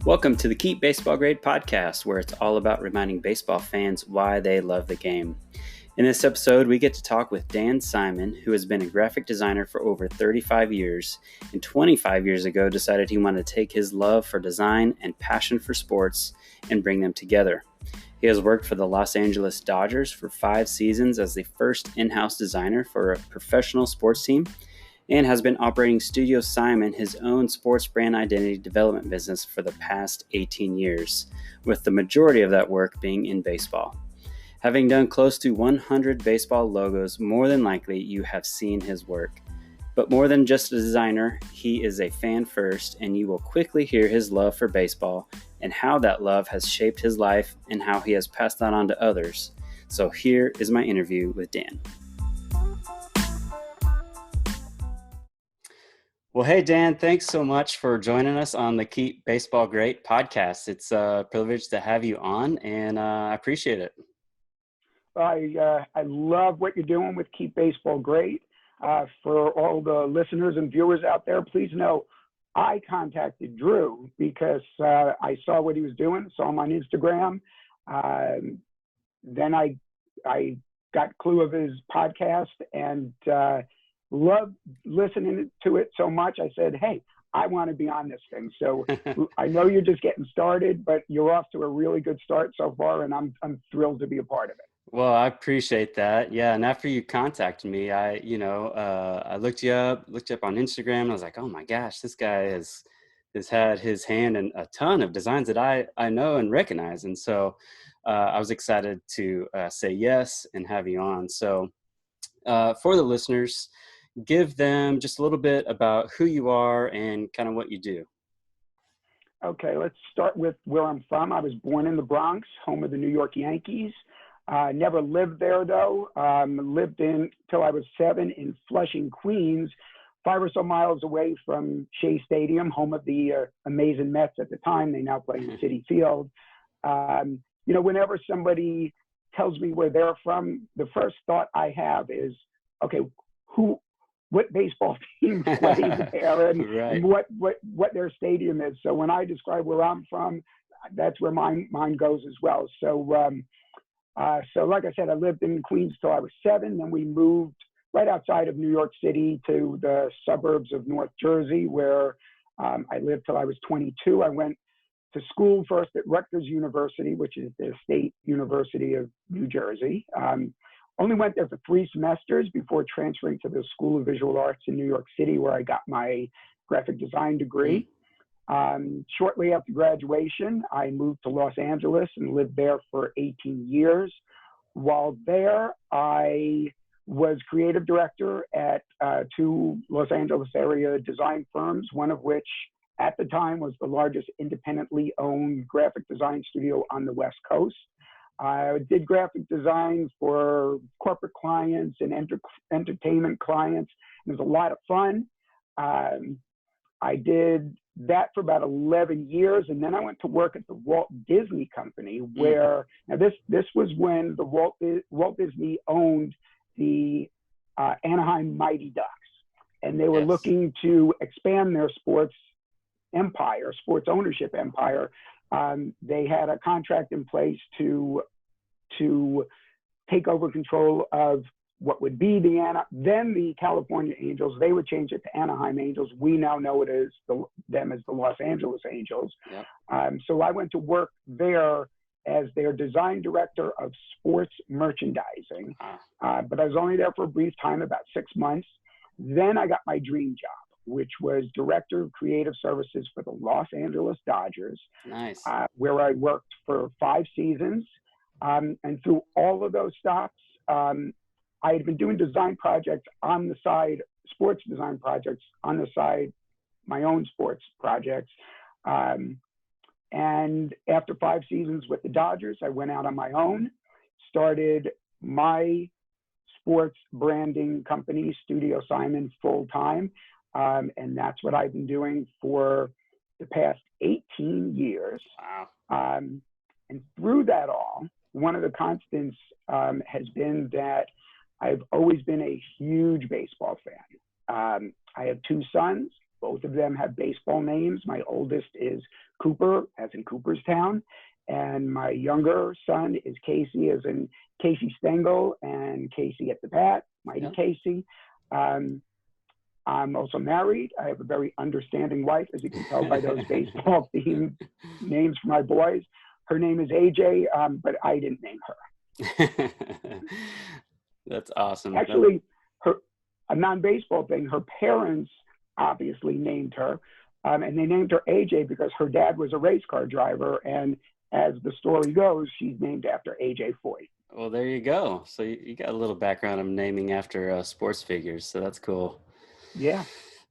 Welcome to the Keep Baseball Great podcast, where it's all about reminding baseball fans why they love the game. In this episode, we get to talk with Dan Simon, who has been a graphic designer for over 35 years, and 25 years ago decided he wanted to take his love for design and passion for sports and bring them together. He has worked for the Los Angeles Dodgers for 5 seasons as the first in-house designer for a professional sports team, and has been operating Studio Simon, his own sports brand identity development business, for the past 18 years, with the majority of that work being in baseball. Having done close to 100 baseball logos, more than likely you have seen his work. But more than just a designer, he is a fan first, and you will quickly hear his love for baseball and how that love has shaped his life and how he has passed that on to others. So here is my interview with Dan. Well, hey, Dan, thanks so much for joining us on the Keep Baseball Great podcast. It's a privilege to have you on, and I appreciate it. I love what you're doing with Keep Baseball Great. For all the listeners and viewers out there, please know I contacted Drew because I saw what he was doing, saw him on Instagram. Then I got clue of his podcast and loved listening to it so much. I said, hey, I want to be on this thing. So I know you're just getting started, but you're off to a really good start so far, and I'm thrilled to be a part of it. Well, I appreciate that. Yeah, and after you contacted me, I looked you up on Instagram, and I was like, oh my gosh, this guy has had his hand in a ton of designs that I know and recognize, and so I was excited to say yes and have you on. So for the listeners, give them just a little bit about who you are and kind of what you do. Okay, let's start with where I'm from. I was born in the Bronx, home of the New York Yankees. Never lived there, though. Lived till I was 7 in Flushing, Queens, 5 or so miles away from Shea Stadium, home of the amazing Mets at the time. They now play in Citi Field. Whenever somebody tells me where they're from, the first thought I have is, okay, what baseball team plays there and, right. and what their stadium is. So when I describe where I'm from, that's where mine goes as well. So like I said, I lived in Queens till I was 7. Then we moved right outside of New York City to the suburbs of North Jersey, where I lived till I was 22. I went to school first at Rutgers University, which is the state university of New Jersey. Only went there for 3 semesters before transferring to the School of Visual Arts in New York City, where I got my graphic design degree. Shortly after graduation, I moved to Los Angeles and lived there for 18 years. While there, I was creative director at 2 Los Angeles area design firms, one of which at the time was the largest independently owned graphic design studio on the West Coast. I did graphic design for corporate clients and entertainment clients. It was a lot of fun. I did that for about 11 years, and then I went to work at the Walt Disney Company, where now this was when the Walt Disney owned the Anaheim Mighty Ducks, and they were looking to expand their sports ownership empire. They had a contract in place to take over control of what would be then the California Angels. They would change it to Anaheim Angels. We now know it as them as the Los Angeles Angels. Yep. So I went to work there as their design director of sports merchandising. But I was only there for a brief time, about 6 months. Then I got my dream job, which was director of creative services for the Los Angeles Dodgers. Nice. Where I worked for 5 seasons. And through all of those stops, I had been doing design projects on the side, sports design projects on the side, my own sports projects. And after 5 seasons with the Dodgers, I went out on my own, started my sports branding company, Studio Simon, full time. And that's what I've been doing for the past 18 years. Wow. And through that all, one of the constants has been that I've always been a huge baseball fan. I have 2 sons, Both of them have baseball names. My oldest is Cooper, as in Cooperstown, and my younger son is Casey, as in Casey Stengel and Casey at the bat, Mighty Casey. I'm also married. I have a very understanding wife, as you can tell by those baseball themed names for my boys. Her name is AJ, but I didn't name her. That's awesome. Actually, a non-baseball thing, her parents obviously named her, and they named her AJ because her dad was a race car driver, and as the story goes, she's named after AJ Foyt. Well, there you go. So you got a little background of naming after sports figures, so that's cool. Yeah.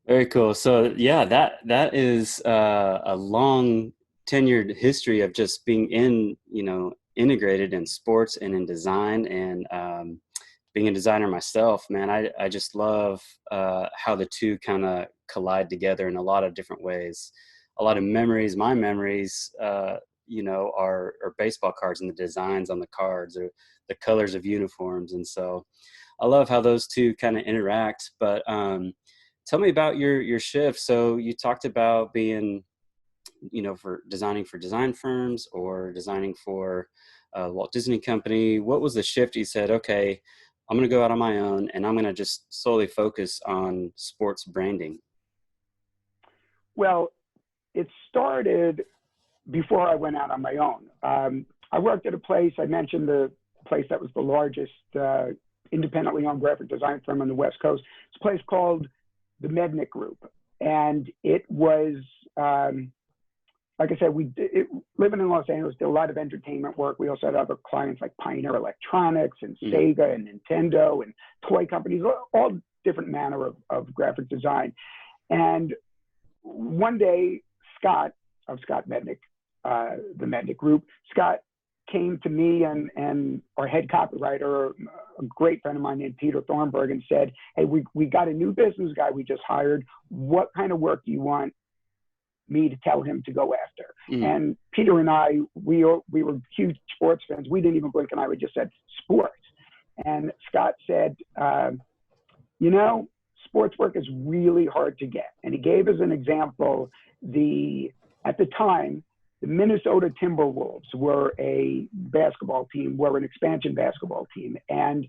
Very cool. So yeah, that is a long tenured history of just being integrated in sports and in design, and being a designer myself, man, I just love how the two kind of collide together in a lot of different ways. A lot of memories, my memories, are baseball cards and the designs on the cards, or the colors of uniforms. And so I love how those two kind of interact. But tell me about your shift. So you talked about being, for designing for design firms or designing for Walt Disney Company. What was the shift? You said, okay, I'm going to go out on my own and I'm going to just solely focus on sports branding. Well, it started before I went out on my own. I worked at a place, I mentioned the place that was the largest independently owned graphic design firm on the West Coast. It's a place called the Mednick Group. And it was, like I said, living in Los Angeles, did a lot of entertainment work. We also had other clients like Pioneer Electronics and Sega and Nintendo and toy companies, all different manner of graphic design. And one day, Scott of Scott Mednick, the Mednick Group, Scott came to me and our head copywriter, a great friend of mine named Peter Thornburg, and said, hey, we got a new business guy we just hired. What kind of work do you want me to tell him to go after? And Peter and I, we were huge sports fans. We didn't even blink an eye. We just said sports. And Scott said, sports work is really hard to get. And he gave us an example. At the time, the Minnesota Timberwolves were a basketball team, were an expansion basketball team. And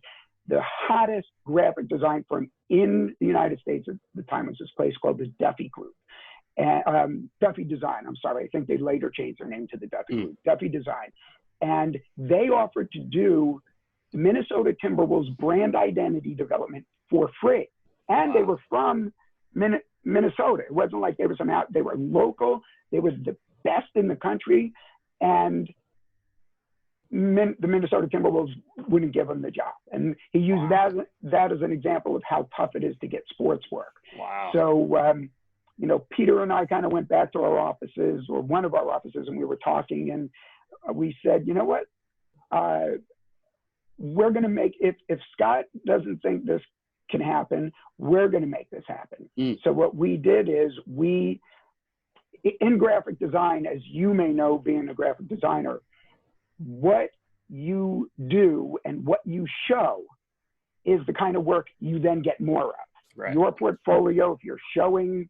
the hottest graphic design firm in the United States at the time was this place called the Duffy Group. And Duffy Design, I'm sorry, I think they later changed their name to the Duffy Group, Duffy Design. And they offered to do the Minnesota Timberwolves brand identity development for free. And they were from Minnesota. It wasn't like they were they were local. They were the best in the country. And the Minnesota Timberwolves wouldn't give them the job. And he used that as an example of how tough it is to get sports work. Wow. So, Peter and I kind of went back to our offices, or one of our offices, and we were talking, and we said, you know what, we're going to make, if Scott doesn't think this can happen, we're going to make this happen. So what we did is in graphic design, as you may know, being a graphic designer, what you do and what you show is the kind of work you then get more of. Right. Your portfolio, if you're showing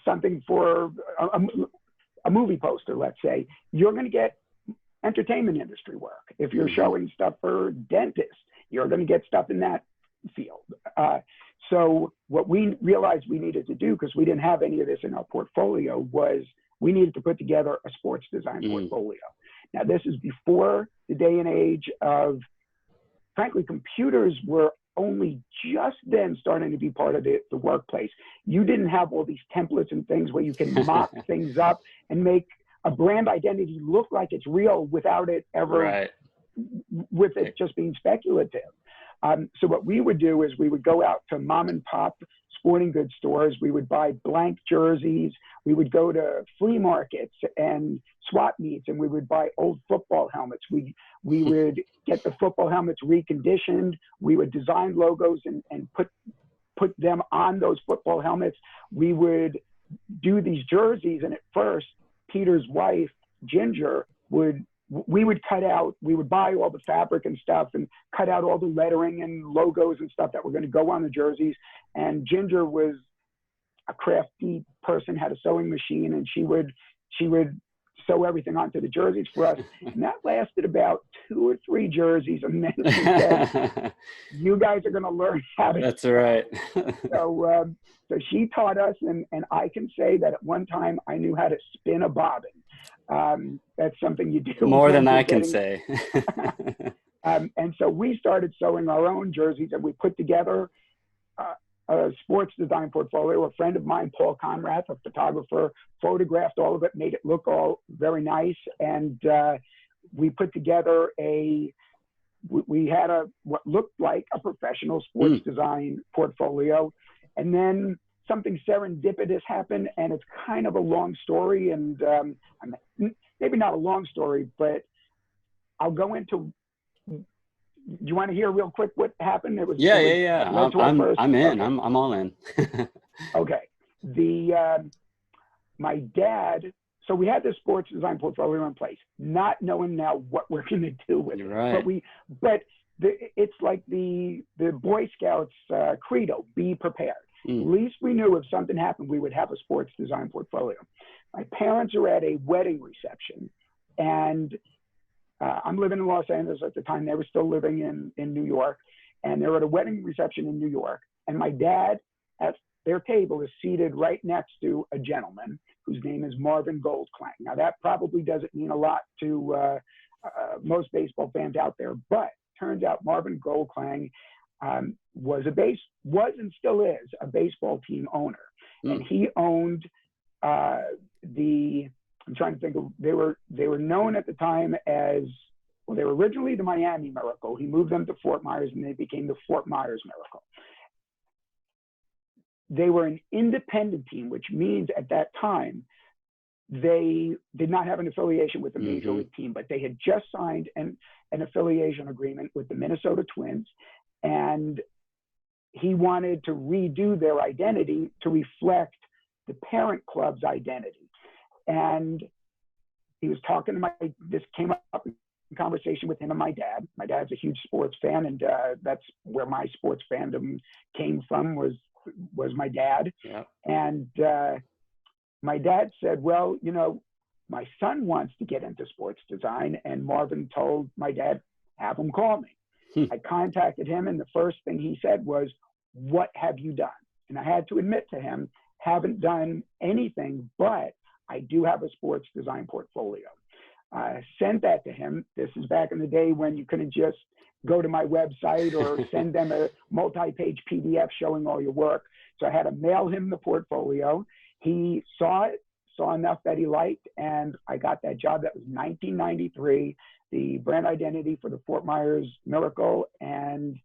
something for a movie poster, let's say, you're going to get entertainment industry work. If you're showing stuff for dentists, you're going to get stuff in that field. So what we realized we needed to do, because we didn't have any of this in our portfolio, was we needed to put together a sports design portfolio. Now, this is before the day and age of, frankly, computers were only just then starting to be part of the workplace. You didn't have all these templates and things where you can mock things up and make a brand identity look like it's real without it ever, with it just being speculative. So what we would do is we would go out to mom and pop sporting goods stores. We would buy blank jerseys. We would go to flea markets and swap meets, and we would buy old football helmets. We would get the football helmets reconditioned. We would design logos and put them on those football helmets. We would do these jerseys, and at first, Peter's wife, Ginger, would we would buy all the fabric and stuff and cut out all the lettering and logos and stuff that were going to go on the jerseys. And Ginger was a crafty person, had a sewing machine, and she would sew everything onto the jerseys for us. And that lasted about 2 or 3 jerseys. And then she said, you guys are going to learn how to. That's right. So she taught us, and I can say that at one time I knew how to spin a bobbin. That's something you do. More than I can say. And so we started sewing our own jerseys, and we put together a sports design portfolio. A friend of mine, Paul Conrath, a photographer, photographed all of it, made it look all very nice. And we put together we had what looked like a professional sports design portfolio. And then something serendipitous happened, and it's kind of a long story, and maybe not a long story, but I'll go into. Do you want to hear real quick what happened? Yeah. I'm in. Okay. I'm all in. Okay. My dad. So we had this sports design portfolio in place, not knowing now what we're going to do with it. Right. It's like the Boy Scouts credo: be prepared. At least we knew if something happened, we would have a sports design portfolio. My parents are at a wedding reception, and I'm living in Los Angeles at the time. They were still living in New York, and they were at a wedding reception in New York. And my dad, at their table, is seated right next to a gentleman whose name is Marvin Goldklang. Now, that probably doesn't mean a lot to most baseball fans out there, but turns out Marvin Goldklang was and still is a baseball team owner. And he owned I'm trying to think of, they were known at the time as, well, they were originally the Miami Miracle. He moved them to Fort Myers, and they became the Fort Myers Miracle. They were an independent team, which means at that time, they did not have an affiliation with the major league team, but they had just signed an affiliation agreement with the Minnesota Twins. And he wanted to redo their identity to reflect the parent club's identity. And he was talking to this came up in conversation with him and my dad. My dad's a huge sports fan, and that's where my sports fandom came from, was my dad. Yeah. And my dad said, well, my son wants to get into sports design. And Marvin told my dad, have him call me. I contacted him, and the first thing he said was, what have you done? And I had to admit to him, haven't done anything, but I do have a sports design portfolio. I sent that to him. This is back in the day when you couldn't just go to my website or send them a multi-page PDF showing all your work. So I had to mail him the portfolio. He saw it, saw enough that he liked, and I got that job. That was 1993, the brand identity for the Fort Myers Miracle. And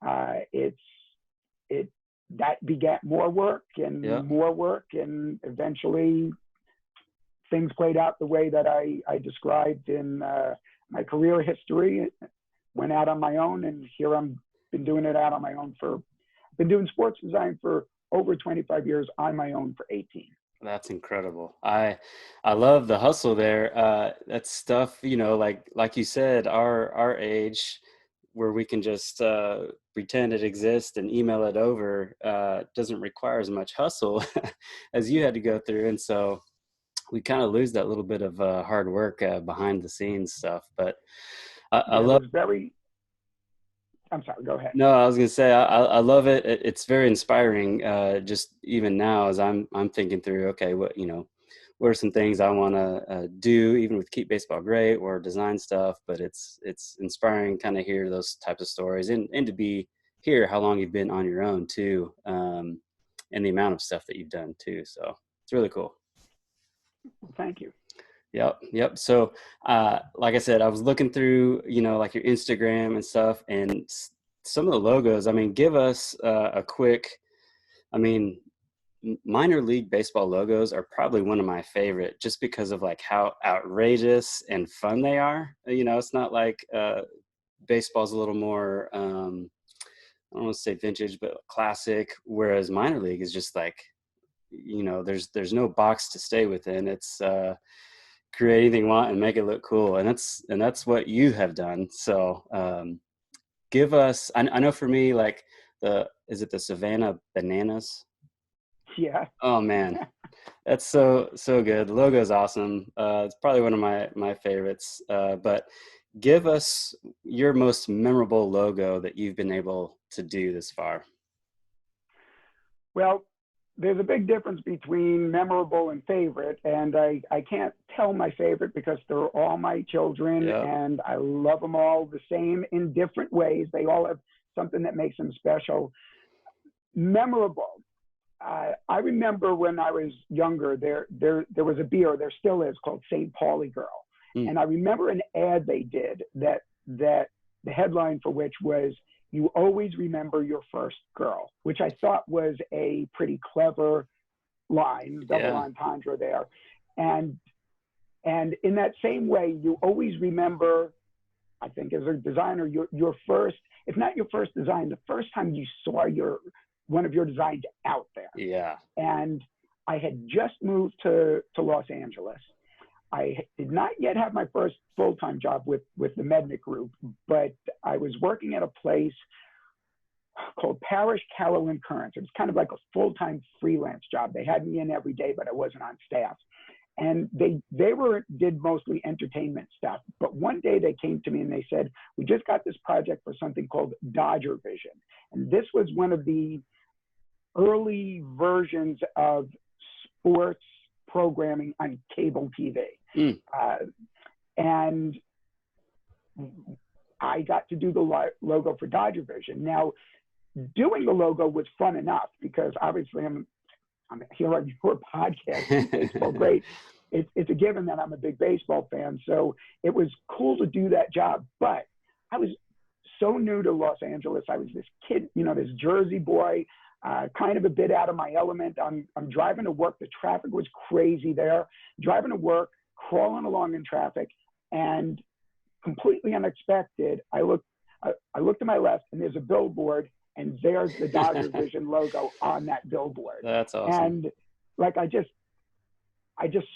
that begat more work and more work, and eventually things played out the way that I described in my career history. Went out on my own, and here been doing it out on my own been doing sports design for over 25 years, on my own for 18. That's incredible. I love the hustle there. That's stuff, like you said, our age, where we can just pretend it exists and email it over, doesn't require as much hustle as you had to go through. And so we kind of lose that little bit of hard work behind the scenes stuff. But I love. I'm sorry, go ahead. No, I was going to say, I love it. It's very inspiring. Just even now, as I'm thinking through, okay, what are some things I want to do, even with Keep Baseball Great or design stuff. But it's inspiring kind of hear those types of stories, and to hear how long you've been on your own too, and the amount of stuff that you've done too. So it's really cool. Thank you. Yep. So, like I said, I was looking through, like your Instagram and stuff, and some of the logos. I mean, give us a quick. I mean, minor league baseball logos are probably one of my favorite, just because of like how outrageous and fun they are. It's not like baseball's a little more. I don't want to say vintage, but classic. Whereas minor league is just like, there's no box to stay within. It's create anything you want and make it look cool. And that's what you have done. So give us, I know for me, like is it the Savannah Bananas? Yeah. Oh man, that's so good. The logo is awesome. It's probably one of my favorites. But give us your most memorable logo that you've been able to do this far. Well, there's a big difference between memorable and favorite, and I can't tell my favorite because they're all my children, Yeah. and I love them all the same in different ways. They all have something that makes them special. Memorable. I remember when I was younger, there was a beer, there still is, called St. Pauli Girl. Mm. And I remember an ad they did that the headline for which was, "You always remember your first girl," which I thought was a pretty clever line, double entendre there. And in that same way, you always remember, I think as a designer, your first, if not your first design, the first time you saw one of your designs out there. Yeah. And I had just moved to Los Angeles. I did not yet have my first full-time job with the Mednick Group, but I was working at a place called Parish Carroll and Kearns. It was kind of like a full-time freelance job. They had me in every day, but I wasn't on staff. And they did mostly entertainment stuff. But one day they came to me and they said, "We just got this project for something called Dodger Vision." And this was one of the early versions of sports programming on cable TV. Mm. And I got to do the logo for Dodger Vision. Now, doing the logo was fun enough because obviously I'm here on your podcast, Baseball Great. It's a given that I'm a big baseball fan. So it was cool to do that job. But I was so new to Los Angeles. I was this kid, this Jersey boy, kind of a bit out of my element. I'm driving to work. The traffic was crazy there. Driving to work, crawling along in traffic, and completely unexpected, I looked to my left, and there's a billboard, and there's the Dodger Vision logo on that billboard. That's awesome. And like I just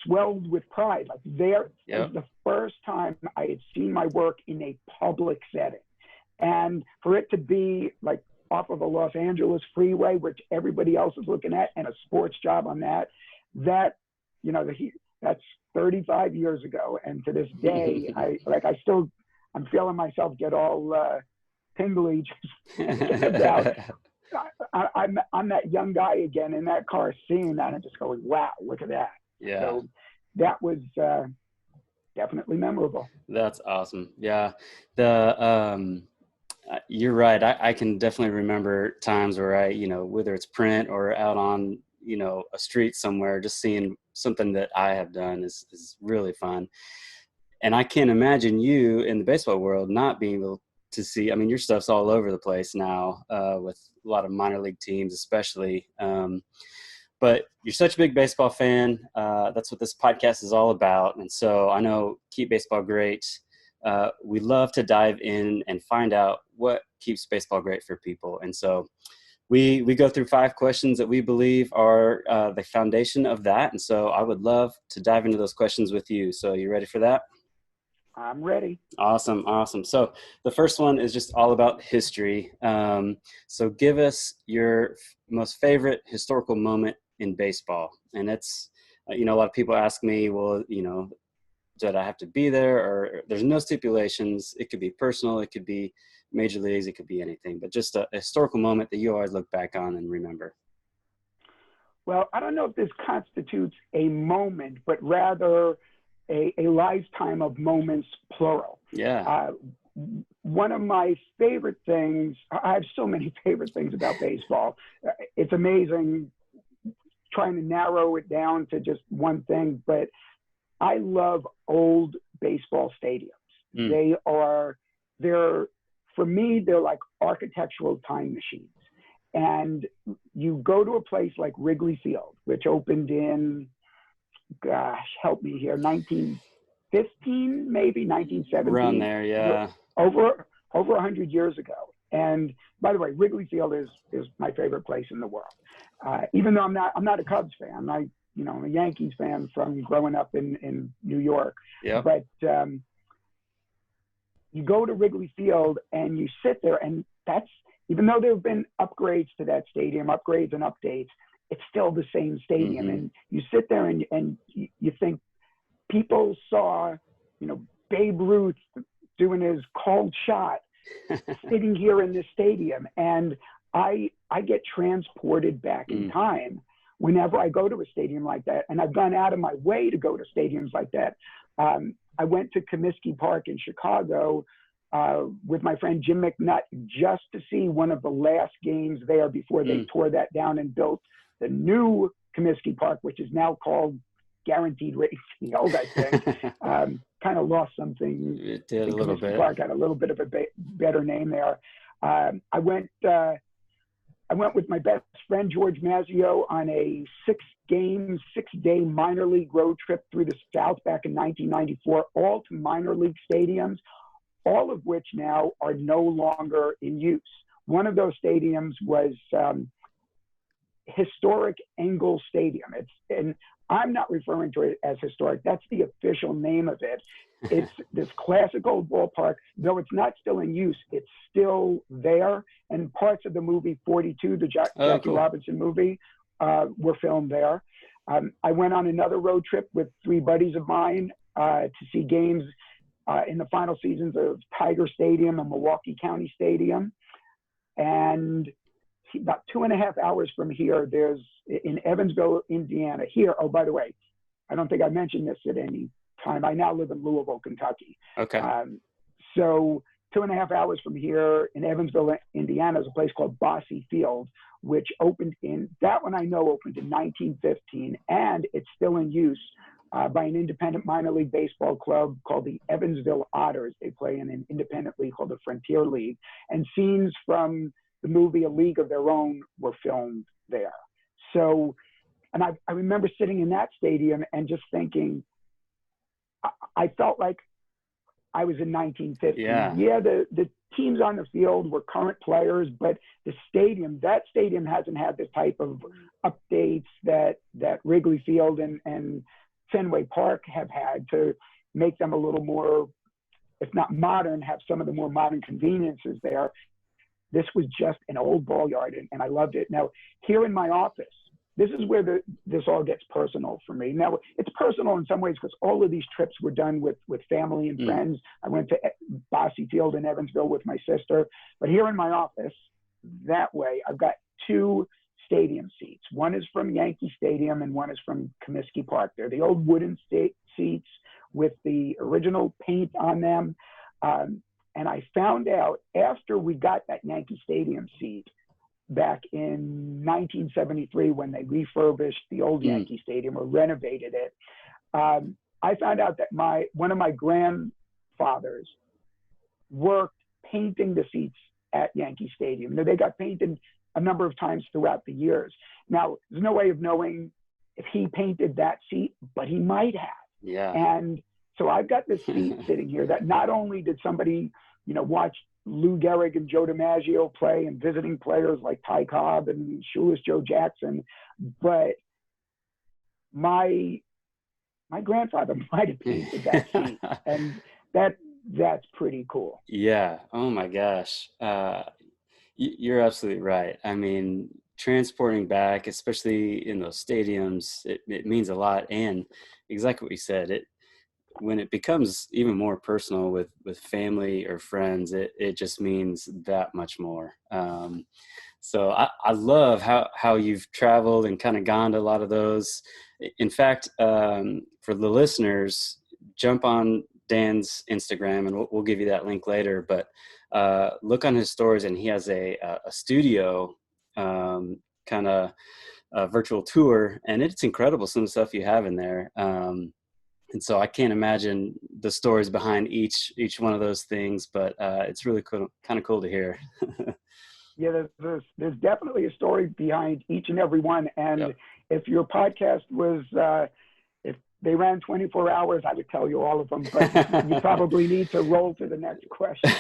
swelled with pride. Like there was the first time I had seen my work in a public setting, and for it to be like off of a Los Angeles freeway, which everybody else is looking at, and a sports job on that's 35 years ago. And to this day, I'm feeling myself get all tingly just about, I'm that young guy again in that car seeing that and just going, wow, look at that. Yeah. So that was definitely memorable. That's awesome. Yeah. You're right. I can definitely remember times where I, whether it's print or out on, a street somewhere, just seeing something that I have done is really fun. And I can't imagine you in the baseball world not being able to see, your stuff's all over the place now, with a lot of minor league teams, especially. But you're such a big baseball fan. That's what this podcast is all about. And so I know Keep Baseball Great. We love to dive in and find out what keeps baseball great for people. And so we go through 5 questions that we believe are the foundation of that. And so I would love to dive into those questions with you. So you ready for that? I'm ready. Awesome. So the first one is just all about history. So give us your most favorite historical moment in baseball. And it's, a lot of people ask me, well, did I have to be there? Or there's no stipulations. It could be personal. It could be major leagues. It could be anything, but just a historical moment that you always look back on and remember. Well, I don't know if this constitutes a moment, but rather a lifetime of moments, plural. Yeah. One of my favorite things, I have so many favorite things about baseball. It's amazing trying to narrow it down to just one thing, but I love old baseball stadiums. For me, they're like architectural time machines. And you go to a place like Wrigley Field, which opened in, help me here, 1915, maybe 1917. Around there, yeah. Over 100 years ago. And by the way, Wrigley Field is my favorite place in the world. Even though I'm not a Cubs fan, I'm a Yankees fan from growing up in New York. Yep. But you go to Wrigley Field and you sit there, and even though there have been upgrades to that stadium, upgrades and updates, it's still the same stadium. Mm-hmm. And you sit there and you think people saw, Babe Ruth doing his called shot sitting here in this stadium. And I get transported back in time whenever I go to a stadium like that. And I've gone out of my way to go to stadiums like that. I went to Comiskey Park in Chicago with my friend Jim McNutt just to see one of the last games there before they tore that down and built the new Comiskey Park, which is now called Guaranteed Rate Field, I think. Kind of lost something. It did a little bit. Park had a little bit of a better name there. I went with my best friend George Mazzio on a 6-day minor league road trip through the South back in 1994, all to minor league stadiums, all of which now are no longer in use. One of those stadiums was historic Engel Stadium. And I'm not referring to it as historic. That's the official name of it. It's this classic old ballpark. Though it's not still in use, it's still there. And parts of the movie 42, the Jackie Robinson movie, were filmed there. I went on another road trip with 3 buddies of mine to see games in the final seasons of Tiger Stadium and Milwaukee County Stadium. And about 2.5 hours from here, there's in Evansville, Indiana. Here, oh, by the way, I don't think I mentioned this at any time. I now live in Louisville, Kentucky. Okay. So 2.5 hours from here in Evansville, Indiana, is a place called Bosse Field, which opened in 1915, and it's still in use by an independent minor league baseball club called the Evansville Otters. They play in an independent league called the Frontier League, and scenes from the movie A League of Their Own were filmed there. So, and I remember sitting in that stadium and just thinking, I felt like I was in 1950. Yeah, the teams on the field were current players, but that stadium hasn't had the type of updates that Wrigley Field and Fenway Park have had to make them a little more, if not modern, have some of the more modern conveniences there. This was just an old ball yard, and I loved it. Now, here in my office, this is where this all gets personal for me. Now, it's personal in some ways because all of these trips were done with family and friends. I went to Bosse Field in Evansville with my sister. But here in my office, that way, I've got 2 stadium seats. One is from Yankee Stadium and one is from Comiskey Park. They're the old wooden seats with the original paint on them. And I found out after we got that Yankee Stadium seat back in 1973 when they refurbished the old Yankee Stadium or renovated it, I found out that one of my grandfathers worked painting the seats at Yankee Stadium. Now, they got painted a number of times throughout the years. Now, there's no way of knowing if he painted that seat, but he might have. Yeah. And so I've got this seat sitting here that not only did somebody, watch Lou Gehrig and Joe DiMaggio play and visiting players like Ty Cobb and Shoeless Joe Jackson, but my grandfather might have painted that seat, and that's pretty cool. Yeah. Oh my gosh. You're absolutely right. I mean, transporting back, especially in those stadiums, it means a lot. And exactly what you said, when it becomes even more personal with family or friends, it just means that much more. So I love how you've traveled and kind of gone to a lot of those. In fact, for the listeners, jump on Dan's Instagram and we'll give you that link later, but look on his stories, and he has a studio kind of virtual tour, and it's incredible some of the stuff you have in there. And so I can't imagine the stories behind each one of those things, but it's really cool, kind of cool to hear. Yeah, there's definitely a story behind each and every one. And if your podcast was, if they ran 24 hours, I would tell you all of them, but you probably need to roll to the next question.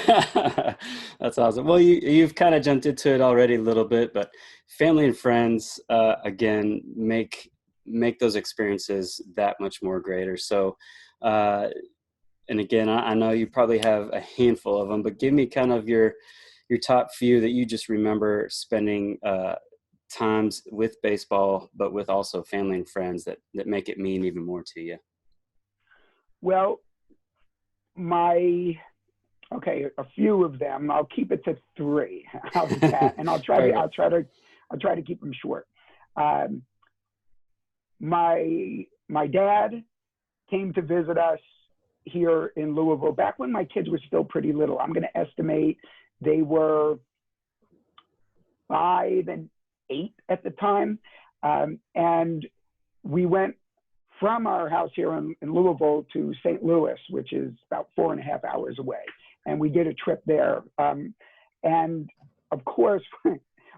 That's awesome. Well, you've kind of jumped into it already a little bit, but family and friends, again, make make those experiences that much more greater. So, and again, I know you probably have a handful of them, but give me kind of your top few that you just remember spending times with baseball, but with also family and friends that make it mean even more to you. Well, a few of them. I'll keep it to three. And I'll try to keep them short. My dad came to visit us here in Louisville back when my kids were still pretty little. I'm going to estimate they were 5 and 8 at the time. And we went from our house here in Louisville to St. Louis, which is about 4.5 hours away. And we did a trip there. And of course,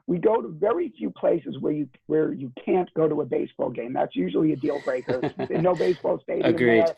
we go to very few places where you can't go to a baseball game. That's usually a deal breaker. No baseball stadium Agreed. there.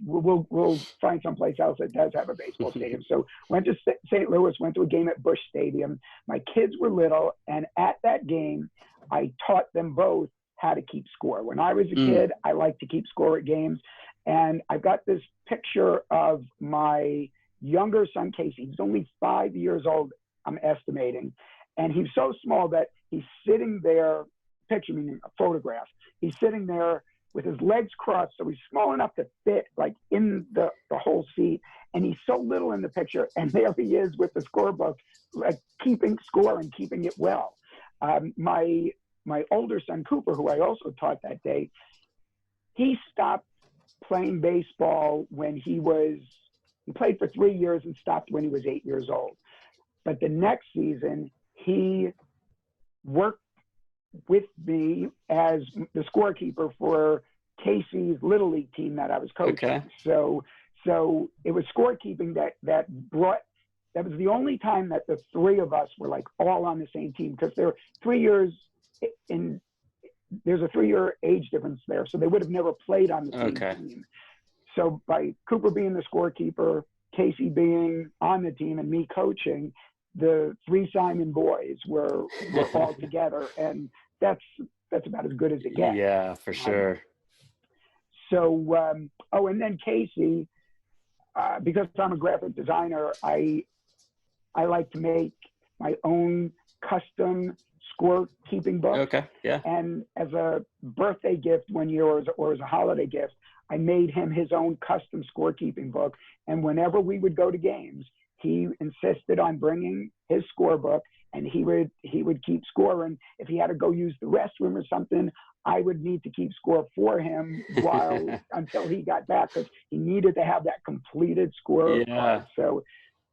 We'll find someplace else that does have a baseball stadium. So went to St. Louis, went to a game at Busch Stadium. My kids were little, and at that game, I taught them both how to keep score. When I was a kid, I liked to keep score at games. And I've got this picture of my younger son, Casey. He's only 5 years old, I'm estimating. And he's so small that he's sitting there, picture meaning a photograph. He's sitting there with his legs crossed, so he's small enough to fit like in the whole seat. And he's so little in the picture, and there he is with the scorebook, like keeping score and keeping it well. My older son, Cooper, who I also taught that day, he stopped playing baseball when he played for 3 years and stopped when he was 8 years old. But the next season, he worked with me as the scorekeeper for Casey's Little League team that I was coaching. Okay. So it was scorekeeping that was the only time that the three of us were like all on the same team, because there were 3 years there's a 3-year age difference there. So they would have never played on the same team. So by Cooper being the scorekeeper, Casey being on the team, and me coaching, the three Simon boys were all together, and that's about as good as it gets. Yeah, for sure. And then Casey, because I'm a graphic designer, I like to make my own custom scorekeeping book. Okay, yeah. And as a birthday gift one year, or as a holiday gift, I made him his own custom scorekeeping book. And whenever we would go to games, he insisted on bringing his scorebook, and he would keep score. And if he had to go use the restroom or something, I would need to keep score for him until he got back, because he needed to have that completed score card. So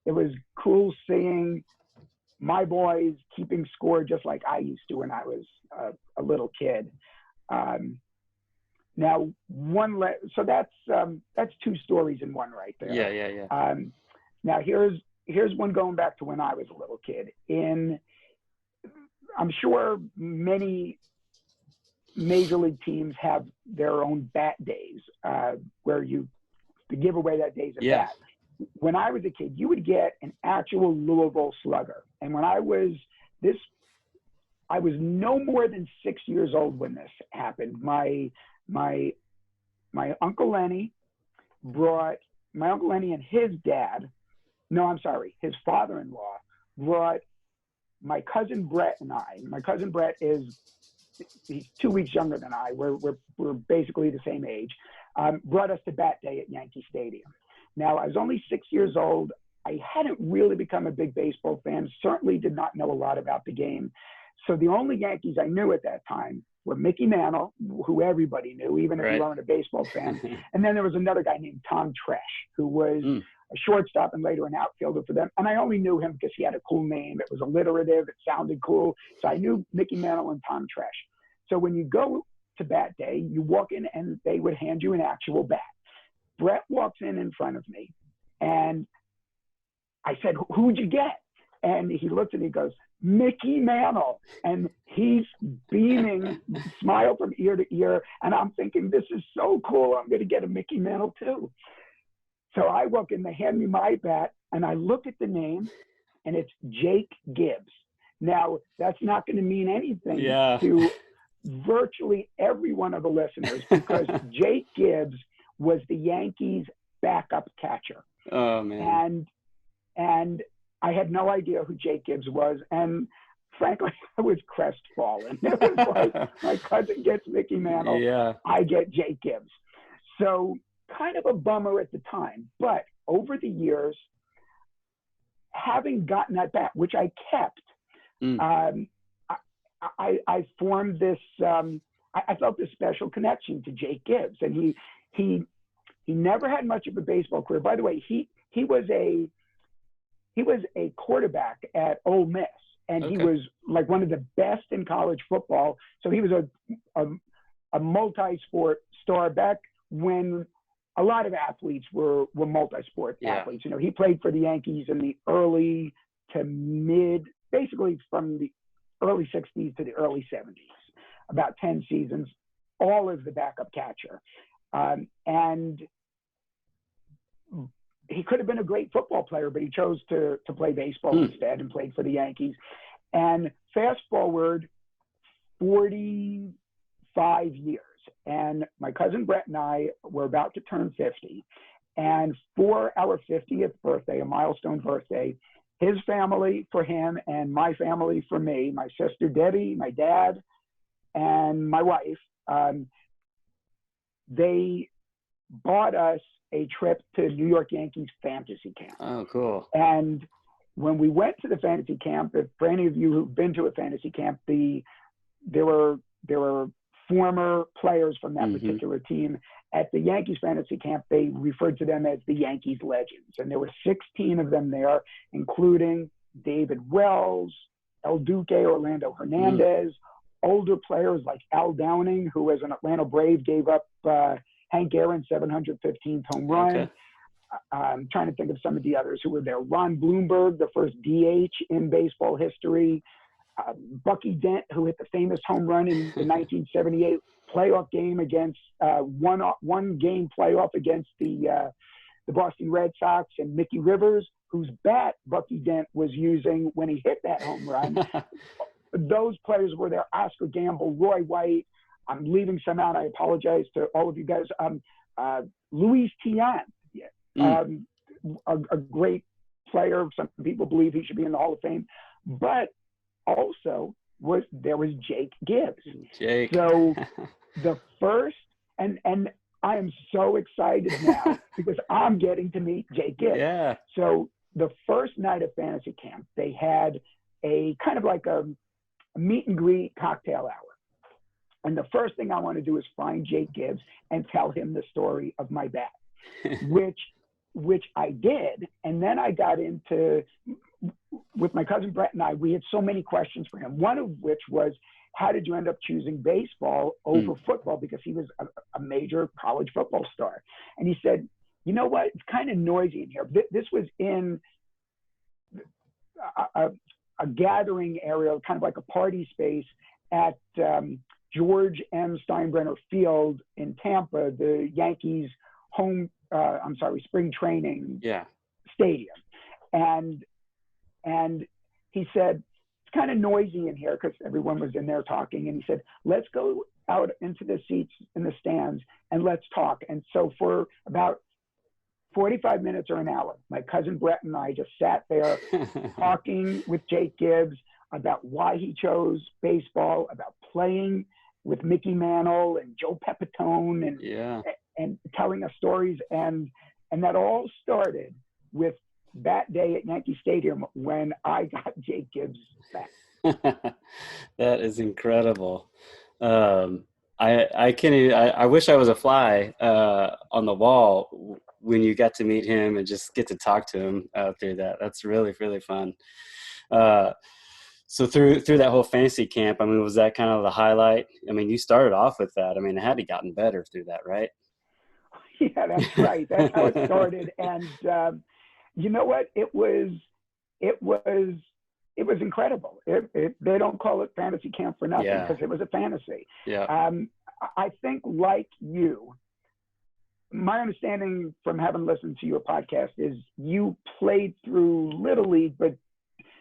it was cool seeing my boys keeping score just like I used to when I was a little kid. Now, so that's two stories in one right there. Yeah. Now here's one going back to when I was a little kid. I'm sure many major league teams have their own bat days, where you give away that day's a bat. When I was a kid, you would get an actual Louisville Slugger. And when I was no more than 6 years old when this happened. My Uncle Lenny and his dad, his father-in-law brought my cousin Brett and I. My cousin Brett he's 2 weeks younger than I. We're basically the same age. Brought us to bat day at Yankee Stadium. Now, I was only 6 years old. I hadn't really become a big baseball fan, certainly did not know a lot about the game. So the only Yankees I knew at that time were Mickey Mantle, who everybody knew, even if you weren't a baseball fan. And then there was another guy named Tom Tresh, who was a shortstop and later an outfielder for them. And I only knew him because he had a cool name. It was alliterative. It sounded cool. So I knew Mickey Mantle and Tom Tresh. So when you go to bat day, you walk in and they would hand you an actual bat. Brett walks in front of me, and I said, "Who'd you get?" And he looks and he goes, "Mickey Mantle." And he's beaming, smile from ear to ear. And I'm thinking, this is so cool. I'm going to get a Mickey Mantle too. So I walk in, they hand me my bat, and I look at the name, and it's Jake Gibbs. Now, that's not going to mean anything to virtually every one of the listeners because Jake Gibbs was the Yankees' backup catcher. Oh man. And I had no idea who Jake Gibbs was. And frankly, I was crestfallen. It was like my cousin gets Mickey Mantle. Yeah. I get Jake Gibbs. So kind of a bummer at the time. But over the years, having gotten that back, which I kept, I formed this, I felt this special connection to Jake Gibbs. And he never had much of a baseball career. By the way, he was a quarterback at Ole Miss, and he was like one of the best in college football. So he was a multi-sport star back when a lot of athletes were multi-sport athletes. You know, he played for the Yankees in the early to mid, basically from the early 60s to the early 70s, about 10 seasons, all as the backup catcher. And he could have been a great football player, but he chose to play baseball instead and played for the Yankees. And fast forward 45 years, and my cousin Brett and I were about to turn 50. And for our 50th birthday, a milestone birthday, his family for him and my family for me, my sister Debbie, my dad, and my wife, they bought us a trip to New York Yankees fantasy camp. Oh, cool. And when we went to the fantasy camp, if for any of you who've been to a fantasy camp, there were former players from that particular team. At the Yankees fantasy camp, they referred to them as the Yankees legends. And there were 16 of them there, including David Wells, El Duque, Orlando Hernandez, older players like Al Downing, who as an Atlanta Brave gave up Hank Aaron's 715th home run. Okay. I'm trying to think of some of the others who were there. Ron Bloomberg, the first DH in baseball history. Bucky Dent, who hit the famous home run in the 1978 playoff game against one game playoff against the Boston Red Sox, and Mickey Rivers, whose bat Bucky Dent was using when he hit that home run. Those players were there. Oscar Gamble, Roy White. I'm leaving some out. I apologize to all of you guys. Luis Tiant, a great player. Some people believe he should be in the Hall of Fame. But also there was Jake Gibbs. Jake. So the first, and I am so excited now because I'm getting to meet Jake Gibbs. Yeah. So the first night of fantasy camp, they had a kind of like a meet and greet cocktail hour. And the first thing I want to do is find Jake Gibbs and tell him the story of my bat, which I did. And then I got into, with my cousin Brett and I, we had so many questions for him. One of which was, how did you end up choosing baseball over football? Because he was a major college football star. And he said, you know what? It's kind of noisy in here. This was in a gathering area, kind of like a party space at George M. Steinbrenner Field in Tampa, the Yankees spring training stadium. And he said, it's kind of noisy in here because everyone was in there talking. And he said, let's go out into the seats in the stands and let's talk. And so for about 45 minutes or an hour, my cousin Brett and I just sat there talking with Jake Gibbs about why he chose baseball, about playing with Mickey Mantle and Joe Pepitone and telling us stories. And that all started with that day at Yankee Stadium when I got Jake Gibbs back. That is incredible. I wish I was a fly on the wall when you got to meet him and just get to talk to him through that. That's really, really fun. So through that whole fantasy camp, I mean, was that kind of the highlight? I mean, you started off with that. I mean, it had to gotten better through that, right? Yeah, that's right. That's how it started. And you know what? It was incredible. They don't call it fantasy camp for nothing because it was a fantasy. Yeah. I think, like you, my understanding from having listened to your podcast is you played through Little League, but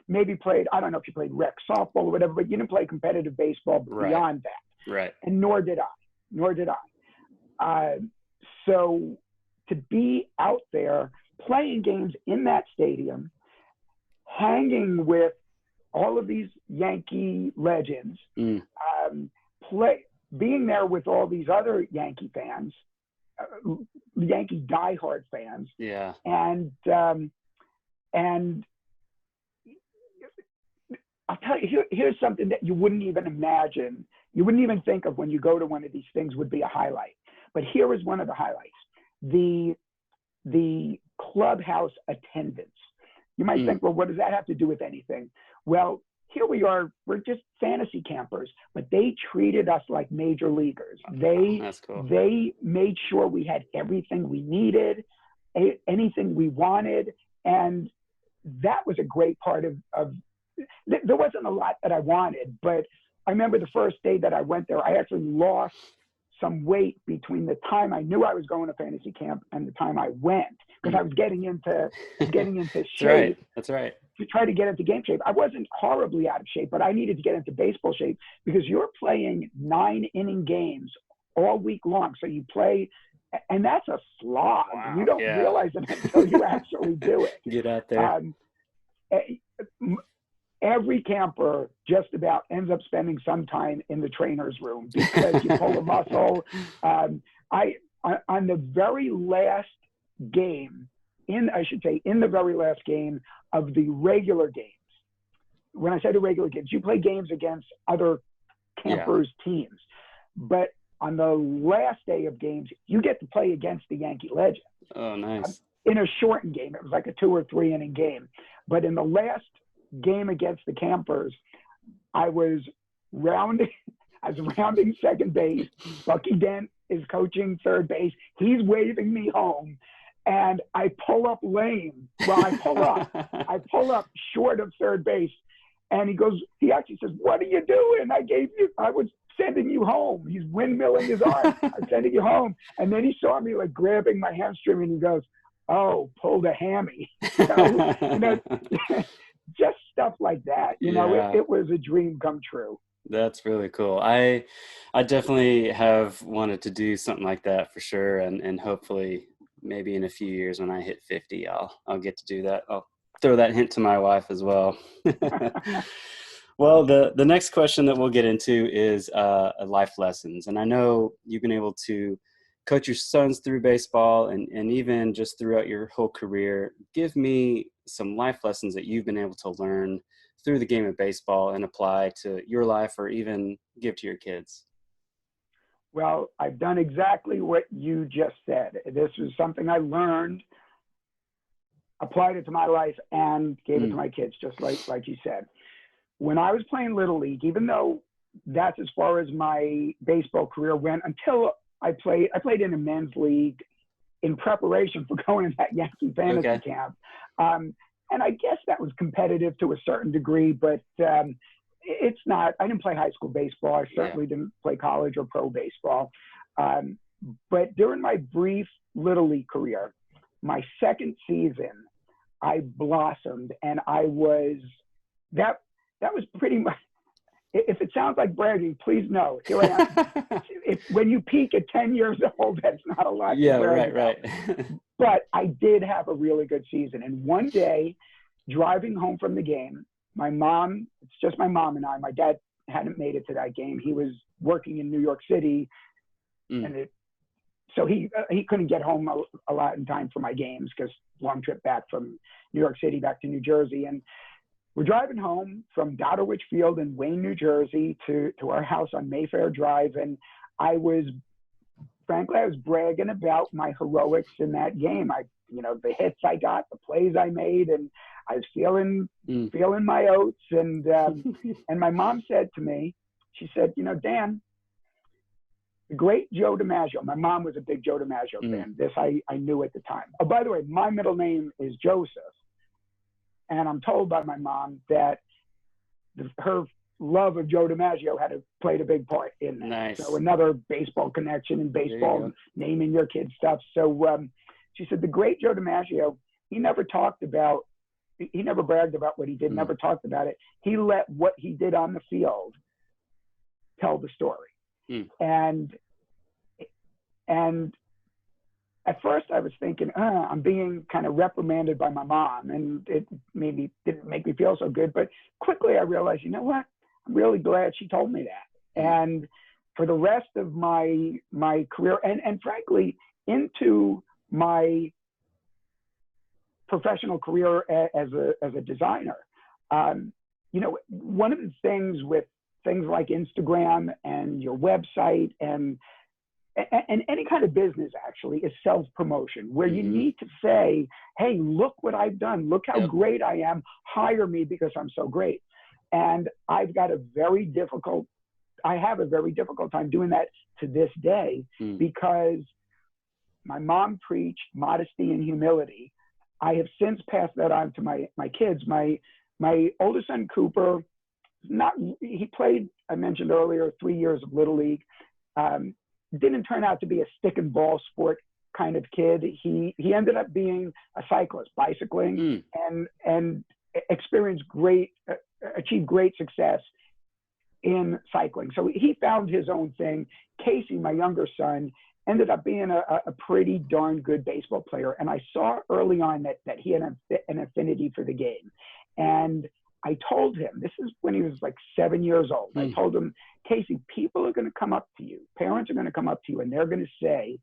maybe played, I don't know if you played rec softball or whatever, but you didn't play competitive baseball beyond that. Right. And nor did I. Nor did I. So to be out there playing games in that stadium, hanging with all of these Yankee legends, being there with all these other Yankee fans, Yankee diehard fans, and I'll tell you, here's something that you wouldn't even imagine, you wouldn't even think of when you go to one of these things would be a highlight. But here is one of the highlights: the clubhouse attendance. You might think, well, what does that have to do with anything? Well, here we are, we're just fantasy campers, but they treated us like major leaguers. That's cool. They made sure we had everything we needed, anything we wanted, and that was a great part of there wasn't a lot that I wanted, but I remember the first day that I went there, I actually lost some weight between the time I knew I was going to fantasy camp and the time I went, because I was getting into shape. That's right. To try to get into game shape. I wasn't horribly out of shape, but I needed to get into baseball shape, because you're playing 9-inning games all week long. So you play, and that's a slog. Wow. You don't realize it until you actually do it. Get out there. Every camper just about ends up spending some time in the trainer's room because you pull a muscle. On the very last game, in the very last game of the regular games, when I say the regular games, you play games against other campers' teams. But on the last day of games, you get to play against the Yankee legends. Oh, nice. In a shortened game. It was like a 2 or 3 inning game. But in the last game against the campers, I was rounding second base. Bucky Dent is coaching third base. He's waving me home. And I pull up lame. Well, I pull up short of third base. And he actually says, "What are you doing? I was sending you home." He's windmilling his arm. "I'm sending you home." And then he saw me like grabbing my hamstring and he goes, "Oh, pulled a hammy." Just stuff like that. It was a dream come true. That's really cool. I definitely have wanted to do something like that for sure. And hopefully maybe in a few years when I hit 50, I'll get to do that. I'll throw that hint to my wife as well. Well, the next question that we'll get into is life lessons. And I know you've been able to coach your sons through baseball and even just throughout your whole career. Give me some life lessons that you've been able to learn through the game of baseball and apply to your life or even give to your kids. Well, I've done exactly what you just said. This is something I learned, applied it to my life, and gave it to my kids, just like you said. When I was playing Little League, even though that's as far as my baseball career went, until I played in a men's league in preparation for going to that Yankee fantasy camp. And I guess that was competitive to a certain degree, but it's not. I didn't play high school baseball. I certainly didn't play college or pro baseball. But during my brief Little League career, my second season, I blossomed, and I was that was pretty much. If it sounds like bragging, please know. Here I am. When you peak at 10 years old, that's not a lot. Yeah, right. But I did have a really good season. And one day, driving home from the game, my mom, it's just my mom and I, my dad hadn't made it to that game. He was working in New York City. So he couldn't get home a lot in time for my games because long trip back from New York City back to New Jersey. And we're driving home from Dodderwich Field in Wayne, New Jersey to our house on Mayfair Drive. And I was bragging about my heroics in that game. The hits I got, the plays I made, and I was feeling my oats. And my mom said to me, she said, "Dan, the great Joe DiMaggio." My mom was a big Joe DiMaggio fan. This I knew at the time. Oh, by the way, my middle name is Joseph. And I'm told by my mom that her love of Joe DiMaggio played a big part in that. Nice. So another baseball connection and baseball naming your kid stuff. So she said, the great Joe DiMaggio, he never bragged about what he did, never talked about it. He let what he did on the field tell the story. Mm. And at first I was thinking, I'm being kind of reprimanded by my mom, and it maybe didn't make me feel so good. But quickly I realized, you know what? I'm really glad she told me that. Mm. And for the rest of my career, and frankly, into my professional career as a designer, you know, one of the things with things like Instagram and your website and any kind of business actually is self-promotion, where you need to say, hey, look what I've done. Look how great I am. Hire me because I'm so great. And I have a very difficult time doing that to this day, because my mom preached modesty and humility. I have since passed that on to my kids. My oldest son, Cooper, he played, I mentioned earlier, 3 years of Little League. Didn't turn out to be a stick and ball sport kind of kid. He ended up being a cyclist, bicycling, and achieved great success in cycling. So he found his own thing. Casey, my younger son, ended up being a pretty darn good baseball player. And I saw early on that he had an affinity for the game. And I told him, this is when he was like 7 years old. I told him, Casey, people are going to come up to you. Parents are going to come up to you and they're going to say,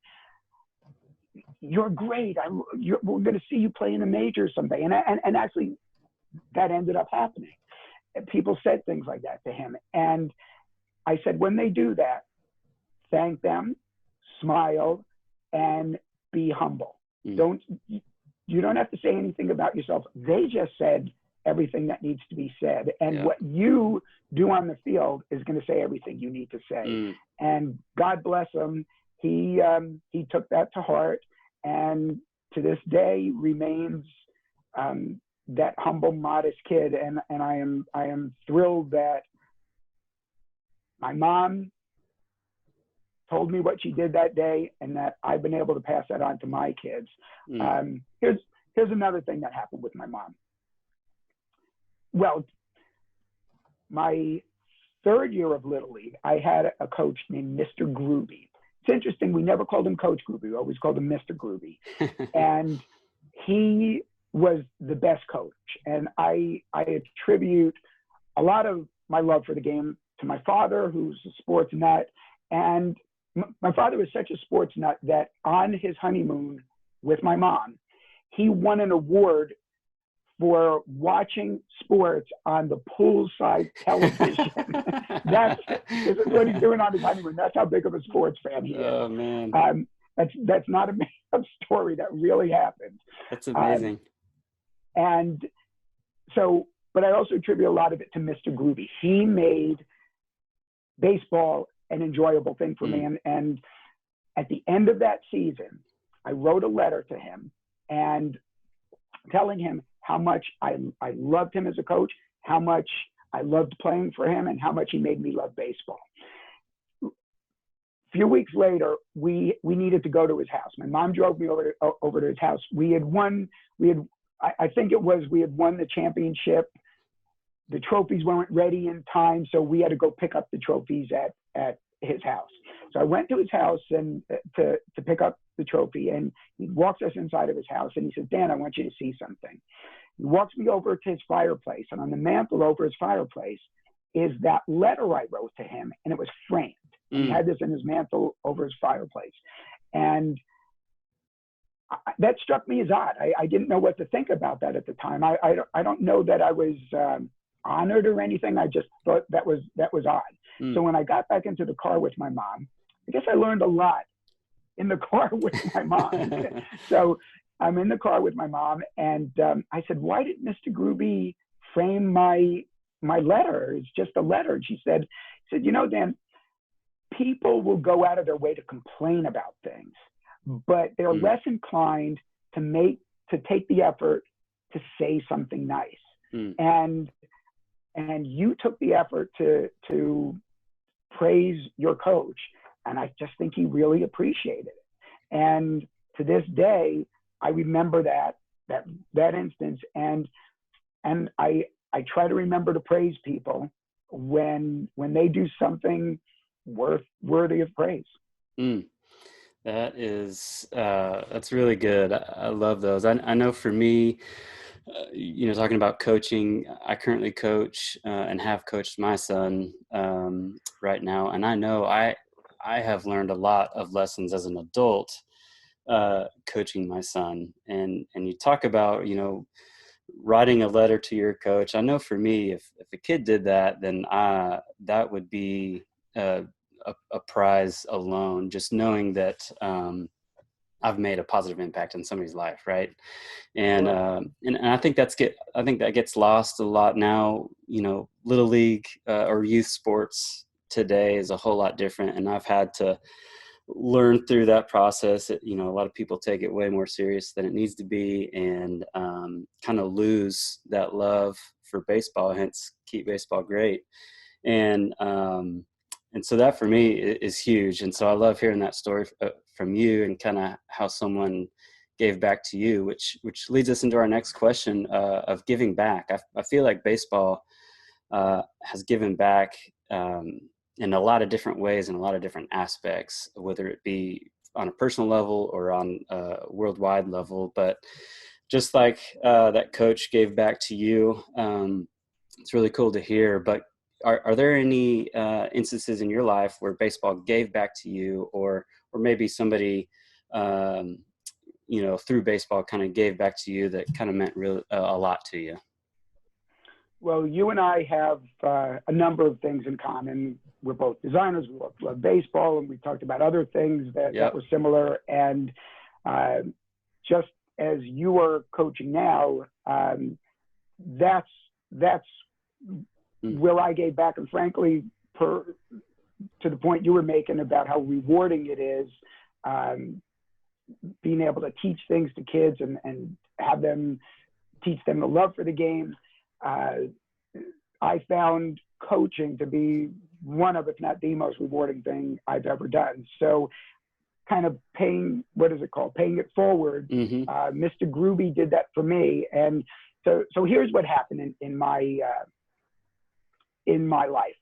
you're great. We're going to see you play in a major someday. And actually that ended up happening. And people said things like that to him. And I said, when they do that, thank them, smile, and be humble. You don't have to say anything about yourself. They just said everything that needs to be said. And what you do on the field is going to say everything you need to say. And God bless him. He took that to heart, and to this day remains that humble, modest kid. And I am thrilled that my mom told me what she did that day, and that I've been able to pass that on to my kids. Here's another thing that happened with my mom. Well, my third year of Little League, I had a coach named Mr. Gruby. It's interesting, we never called him Coach Gruby, we always called him Mr. Gruby. And he was the best coach. And I attribute a lot of my love for the game to my father, who's a sports nut. And my father was such a sports nut that on his honeymoon with my mom, he won an award for watching sports on the poolside television. This is what he's doing on his honeymoon. That's how big of a sports fan he is. Oh, man. That's not a made-up story. That really happened. That's amazing. And so, but I also attribute a lot of it to Mr. Gruby. He made baseball an enjoyable thing for me. And at the end of that season, I wrote a letter to him and telling him how much I loved him as a coach, how much I loved playing for him, and how much he made me love baseball. A few weeks later, we needed to go to his house. My mom drove me over to his house. We had won the championship. The trophies weren't ready in time, so we had to go pick up the trophies at his house. So I went to his house and to pick up the trophy, and he walks us inside of his house, and he says, Dan, I want you to see something. He walks me over to his fireplace, and on the mantle over his fireplace is that letter I wrote to him, and it was framed. He had this in his mantle over his fireplace. And that struck me as odd. I didn't know what to think about that at the time. I don't know that I was honored or anything. I just thought that was odd. So when I got back into the car with my mom, I guess I learned a lot in the car with my mom. So I'm in the car with my mom, and I said, why did Mr. Gruby frame my letter? It's just a letter. And she said, you know, Dan, people will go out of their way to complain about things, but they're less inclined to take the effort to say something nice. And you took the effort to praise your coach. And I just think he really appreciated it. And to this day, I remember that instance. And I try to remember to praise people when they do something worthy of praise. Mm. That's really good. I love those. I know for me, talking about coaching, I currently coach and have coached my son right now, and I know I have learned a lot of lessons as an adult coaching my son. And you talk about writing a letter to your coach. I know for me, if a kid did that, then that would be a prize alone, just knowing that I've made a positive impact in somebody's life, right? And and I think I think that gets lost a lot now. Little league or youth sports today is a whole lot different, and I've had to learn through that process. A lot of people take it way more serious than it needs to be, and kind of lose that love for baseball. Hence, keep baseball great. And so that for me is huge. And so I love hearing that story from you, and kind of how someone gave back to you, which leads us into our next question of giving back. I feel like baseball has given back in a lot of different ways, in a lot of different aspects, whether it be on a personal level or on a worldwide level. But just like that coach gave back to you, it's really cool to hear. But are there any instances in your life where baseball gave back to you, or maybe somebody through baseball kind of gave back to you that kind of meant a lot to you? Well, you and I have a number of things in common. We're both designers. We both love baseball, and we talked about other things that were similar. And just as you are coaching now, that's where I gave back. And frankly, to the point you were making about how rewarding it is, being able to teach things to kids and have them teach them the love for the game. I found coaching to be one of, if not the most rewarding thing I've ever done. So kind of paying it forward. Mm-hmm. Mr. Groovy did that for me. And so here's what happened in my life.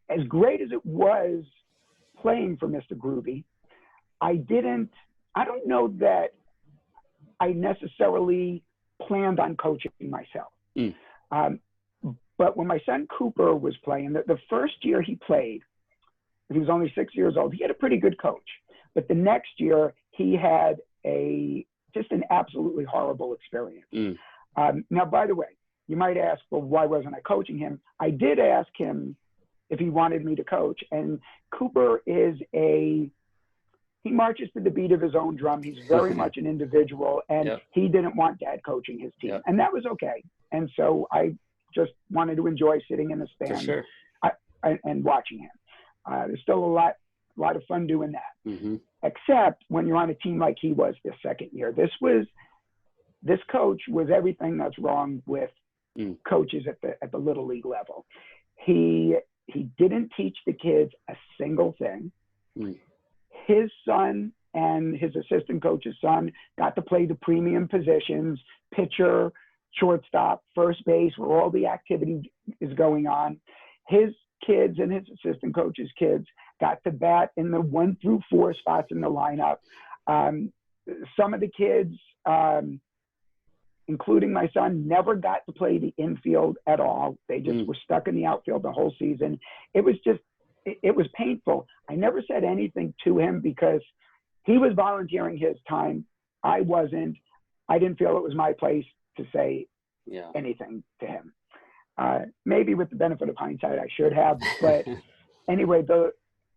As great as it was playing for Mr. Groovy, I don't know that I necessarily planned on coaching myself. But when my son Cooper was playing, the first year he played, he was only 6 years old, he had a pretty good coach. But the next year he had just an absolutely horrible experience. Now, by the way, you might ask, well, why wasn't I coaching him? I did ask him if he wanted me to coach. And Cooper he marches to the beat of his own drum. He's very much an individual, and he didn't want dad coaching his team. And that was okay. And so I just wanted to enjoy sitting in the stand and watching him. There's still a lot of fun doing that. Mm-hmm. Except when you're on a team like he was this second year. This coach was everything that's wrong with coaches at the little league level. He didn't teach the kids a single thing. His son and his assistant coach's son got to play the premium positions, pitcher, shortstop, first base, where all the activity is going on. His kids and his assistant coach's kids got to bat in the 1 through 4 spots in the lineup. Some of the kids, including my son, never got to play the infield at all. They just were stuck in the outfield the whole season. It was painful. I never said anything to him because he was volunteering his time. I wasn't. I didn't feel it was my place to say anything to him. Maybe with the benefit of hindsight, I should have. But anyway,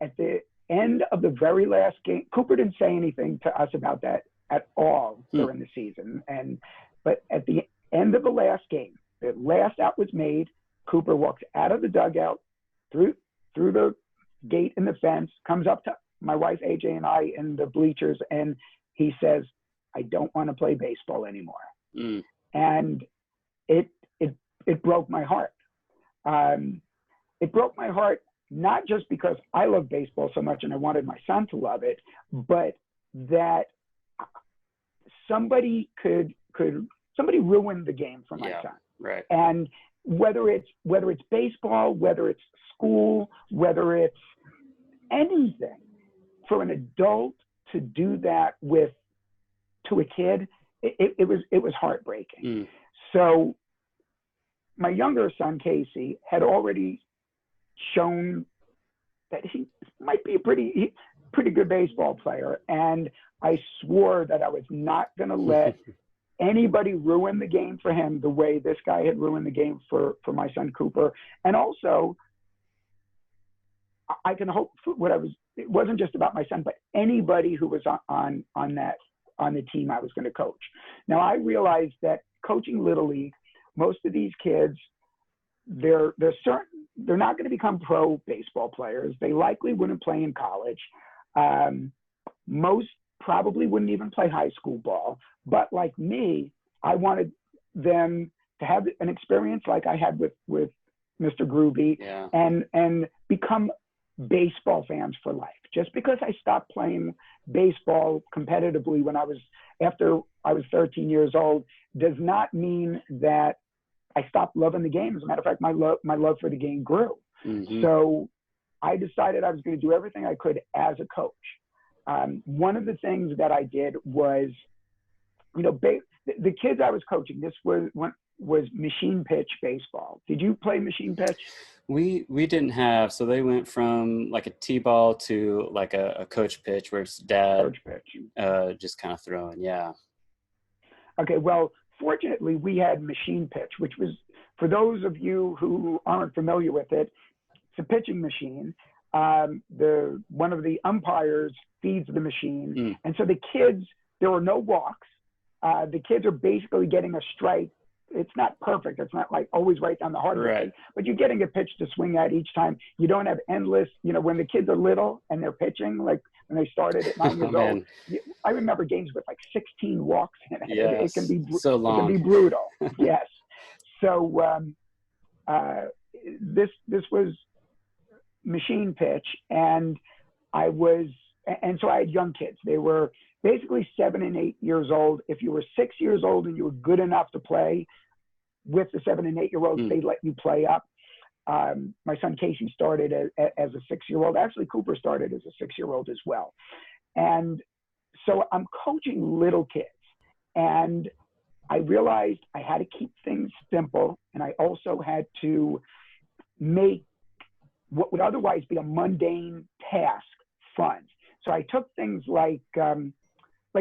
at the end of the very last game, Cooper didn't say anything to us about that at all during the season. But at the end of the last game, the last out was made. Cooper walks out of the dugout through the gate in the fence, comes up to my wife AJ and I in the bleachers, and he says, "I don't want to play baseball anymore." And it broke my heart. It broke my heart not just because I love baseball so much and I wanted my son to love it, but that somebody ruin the game for my son. Right. And whether it's baseball, whether it's school, whether it's anything, for an adult to do that to a kid, it was heartbreaking. So my younger son, Casey, had already shown that he might be a pretty good baseball player. And I swore that I was not going to let anybody ruin the game for him the way this guy had ruined the game for my son, Cooper. And also, I can hope for it wasn't just about my son, but anybody who was on the team I was going to coach. Now, I realized that coaching Little League, most of these kids, they're not going to become pro baseball players. They likely wouldn't play in college. Most probably wouldn't even play high school ball. But like me, I wanted them to have an experience like I had with Mr. Groovy, and become baseball fans for life. Just because I stopped playing baseball competitively after I was 13 years old does not mean that I stopped loving the game. As a matter of fact, my love for the game grew. So I decided I was going to do everything I could as a coach. One of the things that I did was, the kids I was coaching, this was machine pitch baseball. Did you play machine pitch? We didn't have, so they went from like a T-ball to like a coach pitch where it's dad just kind of throwing. Yeah. Okay. Well, fortunately we had machine pitch, which was, for those of you who aren't familiar with it, it's a pitching machine. One of the umpires feeds the machine. And so the kids, there were no walks. The kids are basically getting a strike. It's not perfect. It's not like always right down the hard way, but you're getting a pitch to swing at each time. You don't have endless, when the kids are little and they're pitching, like when they started at 9 years old, I remember games with like 16 walks in it. Yes, it can be so long. It can be brutal. Yes. So this was machine pitch, and so I had young kids. They were basically 7 and 8 years old. If you were 6 years old and you were good enough to play with the 7 and 8 year olds, they'd let you play up. My son Casey started as a 6-year-old. Actually, Cooper started as a 6-year-old as well. And so I'm coaching little kids, and I realized I had to keep things simple, and I also had to make what would otherwise be a mundane task fun. So I took things like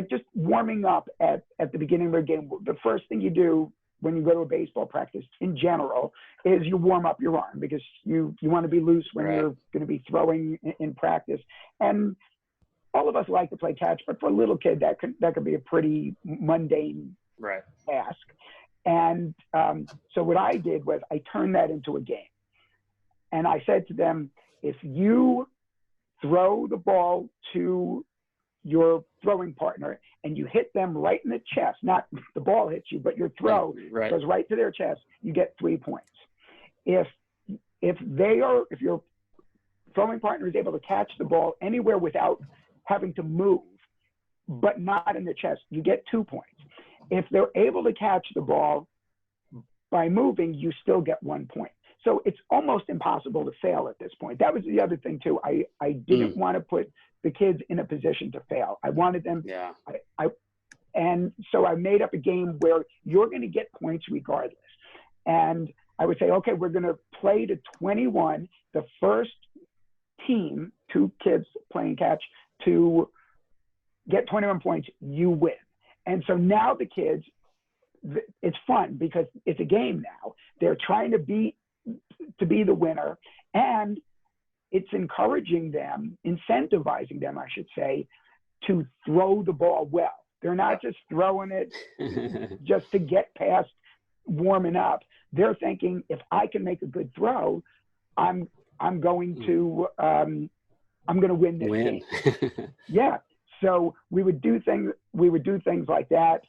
just warming up at the beginning of the game. The first thing you do when you go to a baseball practice in general is you warm up your arm, because you want to be loose when you're going to be throwing in practice. And all of us like to play catch, but for a little kid, that could be a pretty mundane task. And so what I did was I turned that into a game. And I said to them, if you throw the ball to your throwing partner and you hit them right in the chest, not the ball hits you, but your throw goes right to their chest, you get 3 points. If your throwing partner is able to catch the ball anywhere without having to move, but not in the chest, you get 2 points. If they're able to catch the ball by moving, you still get 1 point. So it's almost impossible to fail at this point. That was the other thing too. I didn't want to put the kids in a position to fail. I wanted them. Yeah. And so I made up a game where you're going to get points regardless. And I would say, okay, we're going to play to 21. The first team, 2 kids playing catch, to get 21 points, you win. And so now the kids, it's fun because it's a game now. They're trying to be the winner, and it's encouraging them, incentivizing them, I should say, to throw the ball well. They're not just throwing it just to get past warming up. They're thinking, if I can make a good throw, I'm going to win this game. Yeah. So we would do things like that.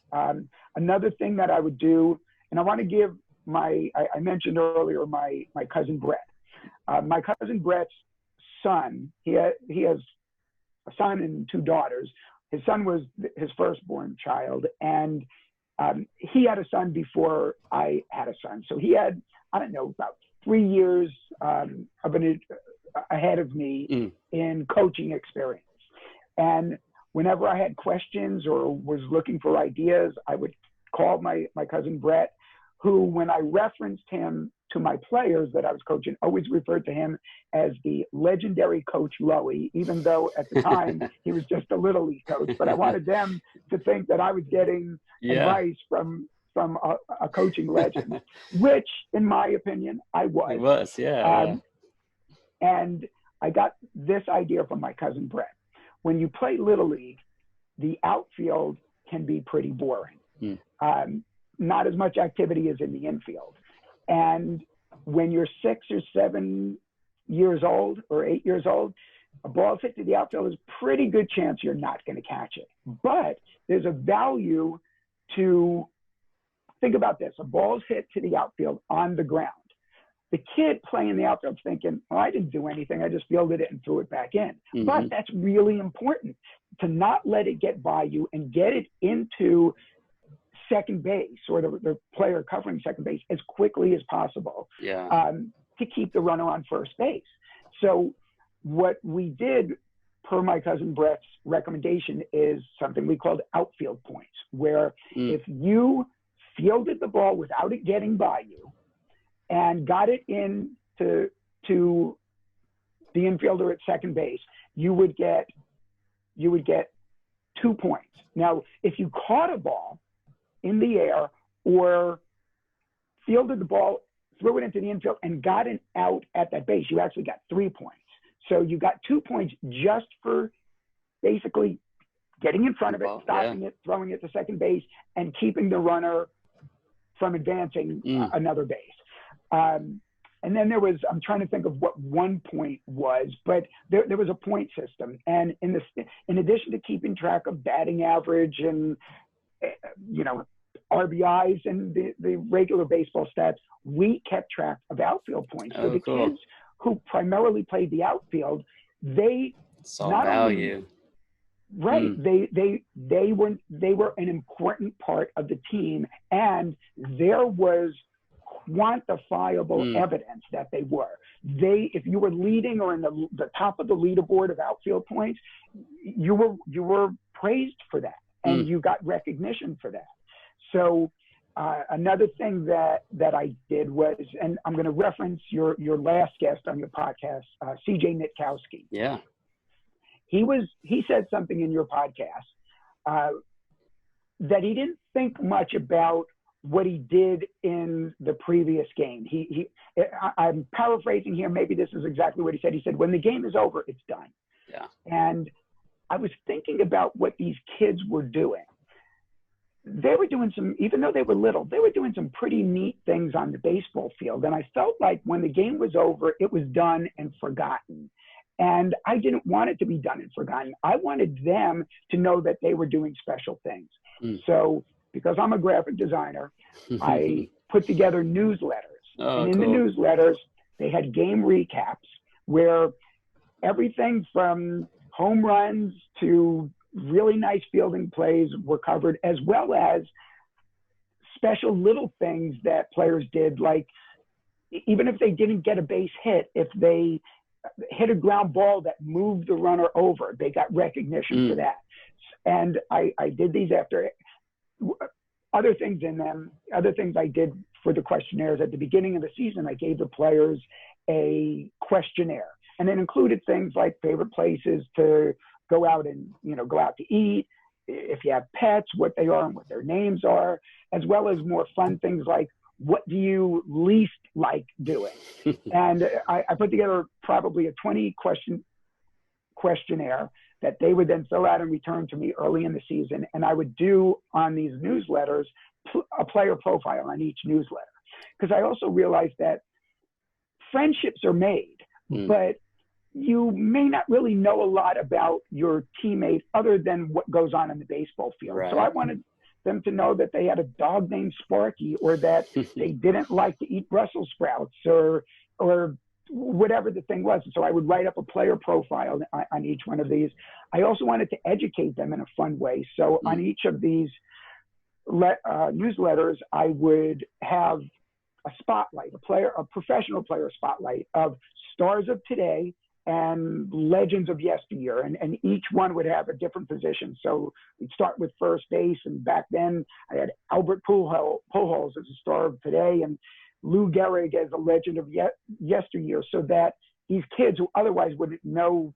Another thing that I would do, and I want to give I mentioned earlier my cousin Brett. My cousin Brett's son, he has a son and 2 daughters. His son was his firstborn child, and he had a son before I had a son. So he had I don't know, about 3 years ahead of me in coaching experience. And whenever I had questions or was looking for ideas, I would call my cousin Brett, who, when I referenced him to my players that I was coaching, always referred to him as the legendary Coach Lowy, even though at the time he was just a Little League coach. But I wanted them to think that I was getting advice from a coaching legend, which, in my opinion, I was. It was, yeah. And I got this idea from my cousin Brett. When you play Little League, the outfield can be pretty boring. Not as much activity as in the infield. And when you're 6 or 7 years old or 8 years old, a ball hit to the outfield is a pretty good chance you're not going to catch it. But there's a value to, think about this, a ball's hit to the outfield on the ground. The kid playing the outfield is thinking, well, I didn't do anything. I just fielded it and threw it back in. But that's really important, to not let it get by you and get it into second base, or the player covering second base, as quickly as possible to keep the runner on first base. So what we did, per my cousin Brett's recommendation, is something we called outfield points, where if you fielded the ball without it getting by you and got it in to the infielder at second base, you would get 2 points. Now, if you caught a ball in the air or fielded the ball, threw it into the infield, and got it out at that base, you actually got 3 points. So you got 2 points just for basically getting in front of it, stopping it, throwing it to second base, and keeping the runner from advancing another base. And then there was, I'm trying to think of what 1 point was, but there was a point system. And in addition to keeping track of batting average and RBIs and the regular baseball stats, we kept track of outfield points. So the kids who primarily played the outfield, they saw value. They were an important part of the team, and there was quantifiable evidence that they were. If you were leading or in the top of the leaderboard of outfield points, you were praised for that, and you got recognition for that. So another thing that I did was, and I'm going to reference your last guest on your podcast, CJ Nitkowski. Yeah. He said something in your podcast that he didn't think much about what he did in the previous game. I'm paraphrasing here. Maybe this is exactly what he said. He said, when the game is over, it's done. Yeah. And I was thinking about what these kids were doing. They were doing even though they were little, they were doing some pretty neat things on the baseball field. And I felt like when the game was over, it was done and forgotten. And I didn't want it to be done and forgotten. I wanted them to know that they were doing special things. So because I'm a graphic designer, I put together newsletters. And in the newsletters, they had game recaps where everything from home runs to really nice fielding plays were covered, as well as special little things that players did, like even if they didn't get a base hit, if they hit a ground ball that moved the runner over, they got recognition for that. And I did these after other things in them, other things I did for the questionnaires at the beginning of the season. I gave the players a questionnaire, and it included things like favorite places to go out and, go out to eat, if you have pets, what they are and what their names are, as well as more fun things like, what do you least like doing? And I put together probably a 20-question questionnaire that they would then fill out and return to me early in the season. And I would do on these newsletters a player profile on each newsletter. Because I also realized that friendships are made, but you may not really know a lot about your teammate other than what goes on in the baseball field. Right. So I wanted them to know that they had a dog named Sparky, or that they didn't like to eat Brussels sprouts, or whatever the thing was. So I would write up a player profile on each one of these. I also wanted to educate them in a fun way. So on each of these newsletters, I would have spotlight, a professional player spotlight of stars of today and legends of yesteryear. And each one would have a different position. So we'd start with first base. And back then I had Albert Pujols as a star of today and Lou Gehrig as a legend of yesteryear, so that these kids who otherwise wouldn't know,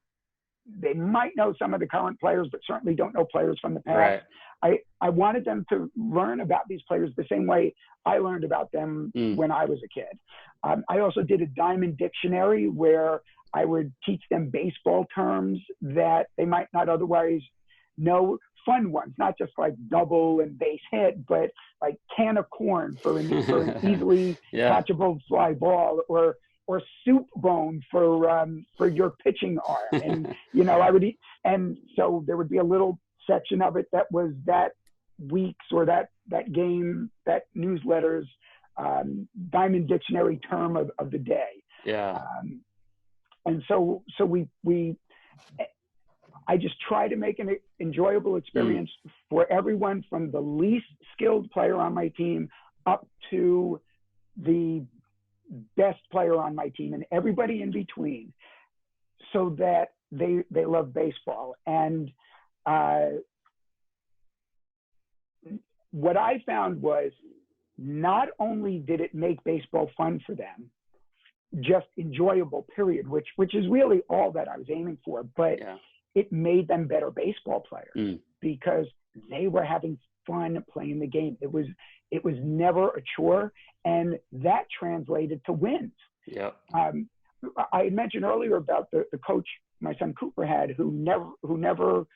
they might know some of the current players, but certainly don't know players from the past. Right. I wanted them to learn about these players the same way I learned about them when I was a kid. I also did a Diamond Dictionary where I would teach them baseball terms that they might not otherwise know, fun ones, not just like double and base hit, but like can of corn for an easily catchable fly ball, or soup bone for your pitching arm. And, you know, and so there would be a little section of it that was that week's or that game, that newsletter's Diamond Dictionary term of the day. Yeah. And so I just try to make an enjoyable experience for everyone, from the least skilled player on my team up to the best player on my team and everybody in between, so that they love baseball. And what I found was, not only did it make baseball fun for them, just enjoyable, period, which is really all that I was aiming for, but it made them better baseball players because they were having fun playing the game. It was never a chore, and that translated to wins. Yep. I had mentioned earlier about the coach my son Cooper had, who never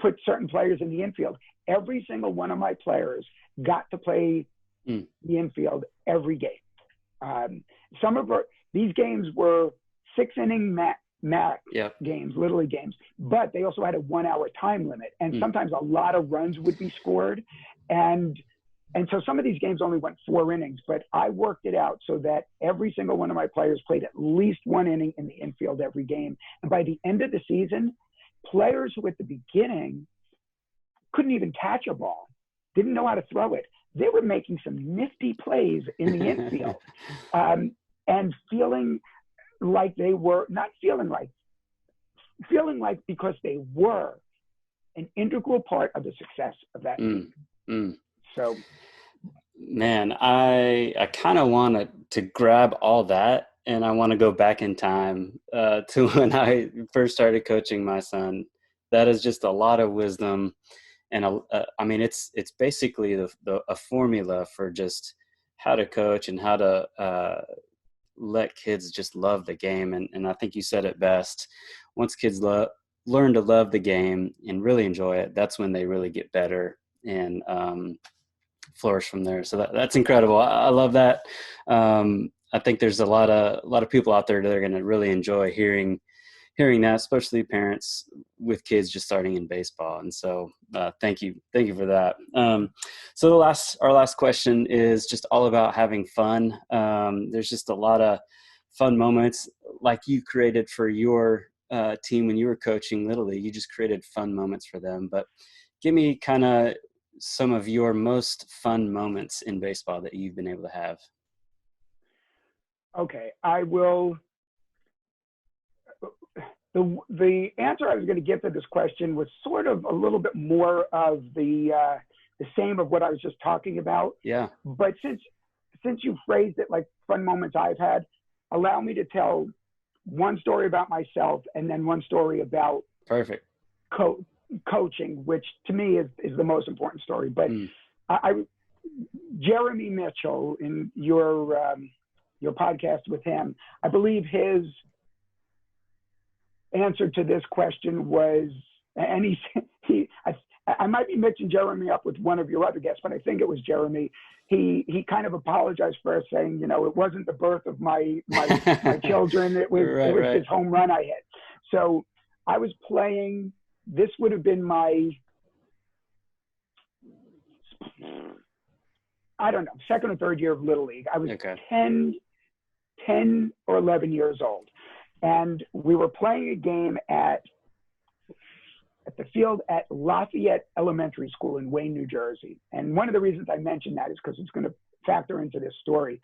put certain players in the infield. Every single one of my players got to play the infield every game. These games were 6-inning max games, Little League games, but they also had a 1-hour time limit, and sometimes a lot of runs would be scored. And so some of these games only went 4 innings, but I worked it out so that every single one of my players played at least 1 inning in the infield every game. And by the end of the season, players who at the beginning couldn't even catch a ball, didn't know how to throw it, they were making some nifty plays in the infield, and feeling like because they were an integral part of the success of that team. So, man, I kind of want to grab all that, and I want to go back in time to when I first started coaching my son. That is just a lot of wisdom. And I mean, it's basically a formula for just how to coach and how to let kids just love the game. And I think you said it best. Once kids learn to love the game and really enjoy it, that's when they really get better and flourish from there. So that's incredible. I love that. I think there's a lot of people out there that are going to really enjoy hearing that, especially parents with kids just starting in baseball. And so thank you for that. So our last question is just all about having fun. There's just a lot of fun moments like you created for your team when you were coaching Little League. You just created fun moments for them, but give me kind of some of your most fun moments in baseball that you've been able to have. Okay, I will. The answer I was going to give to this question was sort of a little bit more of the same of what I was just talking about. Yeah. But since you phrased it like fun moments I've had, allow me to tell one story about myself and then one story about perfect coaching, which to me is the most important story. But Jeremy Mitchell, in your podcast with him, I believe his answer to this question was, and I might be mixing Jeremy up with one of your other guests, but I think it was Jeremy. He kind of apologized for us, saying, it wasn't the birth of my children. It was this home run I hit. So I was playing. This would have been my, I don't know, second or third year of Little League. I was 10 or 11 years old. And we were playing a game at the field at Lafayette Elementary School in Wayne, New Jersey. And one of the reasons I mention that is because it's going to factor into this story.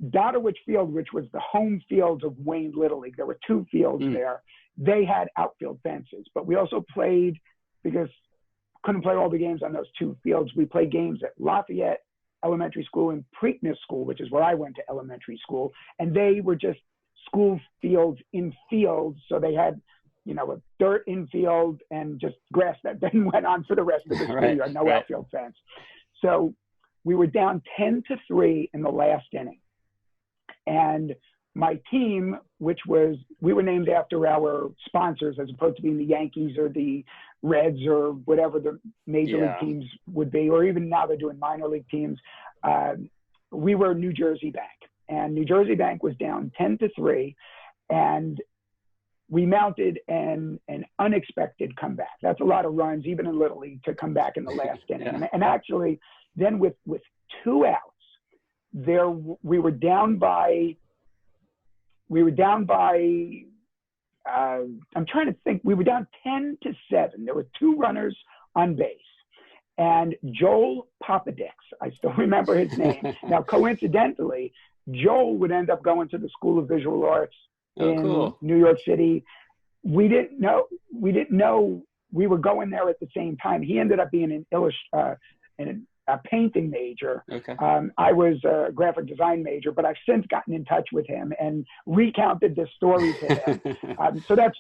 Dodowich Field, which was the home field of Wayne Little League, there were 2 fields there. They had outfield fences, but we also played, because couldn't play all the games on those 2 fields. We played games at Lafayette Elementary School and Preakness School, which is where I went to elementary school. And they were just school fields in fields. So they had, you know, a dirt infield and just grass that then went on for the rest of the school year, no outfield fence. So we were down 10-3 in the last inning. And my team, which was, we were named after our sponsors as opposed to being the Yankees or the Reds or whatever the major league teams would be, or even now they're doing minor league teams. We were New Jersey Bank, and New Jersey Bank was down 10-3, and we mounted an unexpected comeback. That's a lot of runs, even in Little League, to come back in the last inning. And actually, then with 2 outs, we were down by I'm trying to think, we were down 10-7. There were 2 runners on base, and Joel Popadix, I still remember his name. Now, coincidentally, Joel would end up going to the School of Visual Arts in New York City. We didn't know we were going there at the same time. He ended up being a painting major. I was a graphic design major, but I've since gotten in touch with him and recounted this story to him. So that's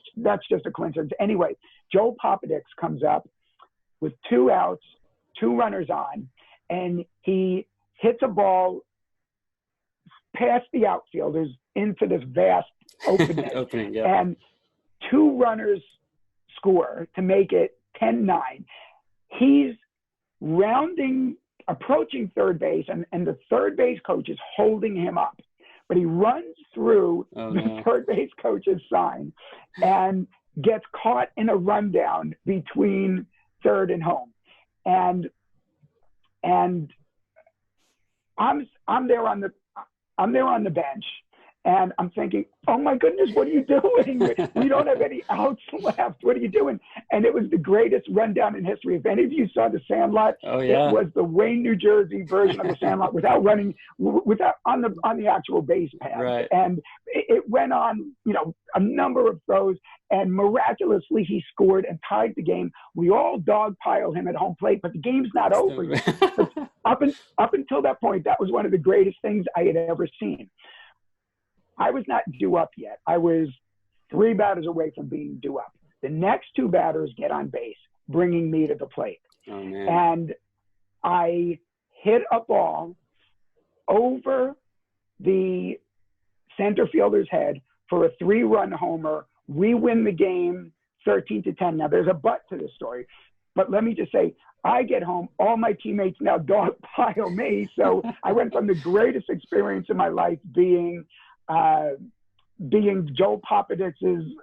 just a coincidence. Anyway, Joel Popadix comes up with 2 outs, 2 runners on, and he hits a ball past the outfielders into this vast opening. And 2 runners score to make it 10-9. He's approaching third base, and the third base coach is holding him up. But he runs through the third base coach's sign and gets caught in a rundown between third and home. And I'm there on the bench, and I'm thinking, oh my goodness, what are you doing? We don't have any outs left. What are you doing? And it was the greatest rundown in history. If any of you saw The Sandlot, it was the Wayne, New Jersey version of The Sandlot without on the actual base pad. And it went on, a number of throws, and miraculously he scored and tied the game. We all dogpile him at home plate, but the game's not over yet. Up until that point, that was one of the greatest things I had ever seen. I was not due up yet. I was 3 batters away from being due up. The next 2 batters get on base, bringing me to the plate. And I hit a ball over the center fielder's head for a 3-run homer. We win the game 13-10. Now, there's a but to this story, but let me just say, I get home, all my teammates now dogpile me. So I went from the greatest experience in my life being Joe Popadix's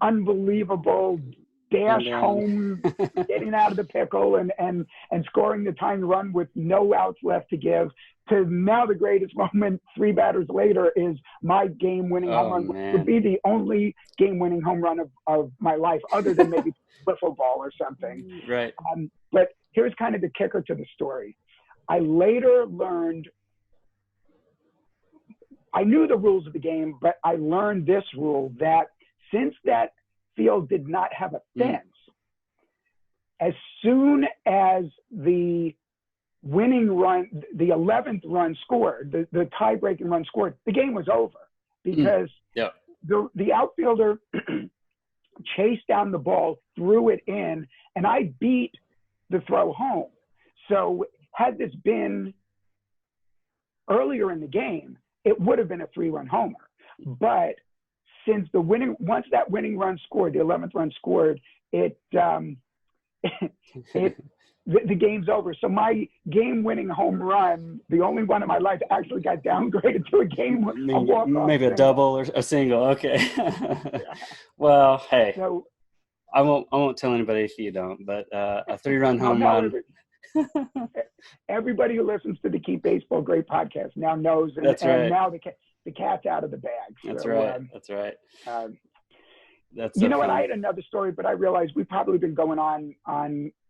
unbelievable dash home, getting out of the pickle and scoring the tying run with no outs left to give, to now the greatest moment 3 batters later is my game-winning home run, which would be the only game-winning home run of my life, other than maybe wiffle ball or something. But here's kind of the kicker to the story. I later learned, I knew the rules of the game, but I learned this rule, that since that field did not have a fence, as soon as the winning run, the 11th run scored, the tie-breaking run scored, the game was over, because the outfielder chased down the ball, threw it in, and I beat the throw home. So had this been earlier in the game, it would have been a 3-run homer. But since once that winning run scored, the 11th run scored, the game's over. So my game-winning home run, the only one in my life, actually got downgraded to a walk-off. Maybe a double or a single. Okay. Well, hey, so, I won't tell anybody if you don't, but a 3-run home run. Everybody who listens to the Keep Baseball Great podcast now knows, and now the cat's out of the bag. That's so, right. That's right. That's what? I had another story, but I realized we've probably been going on.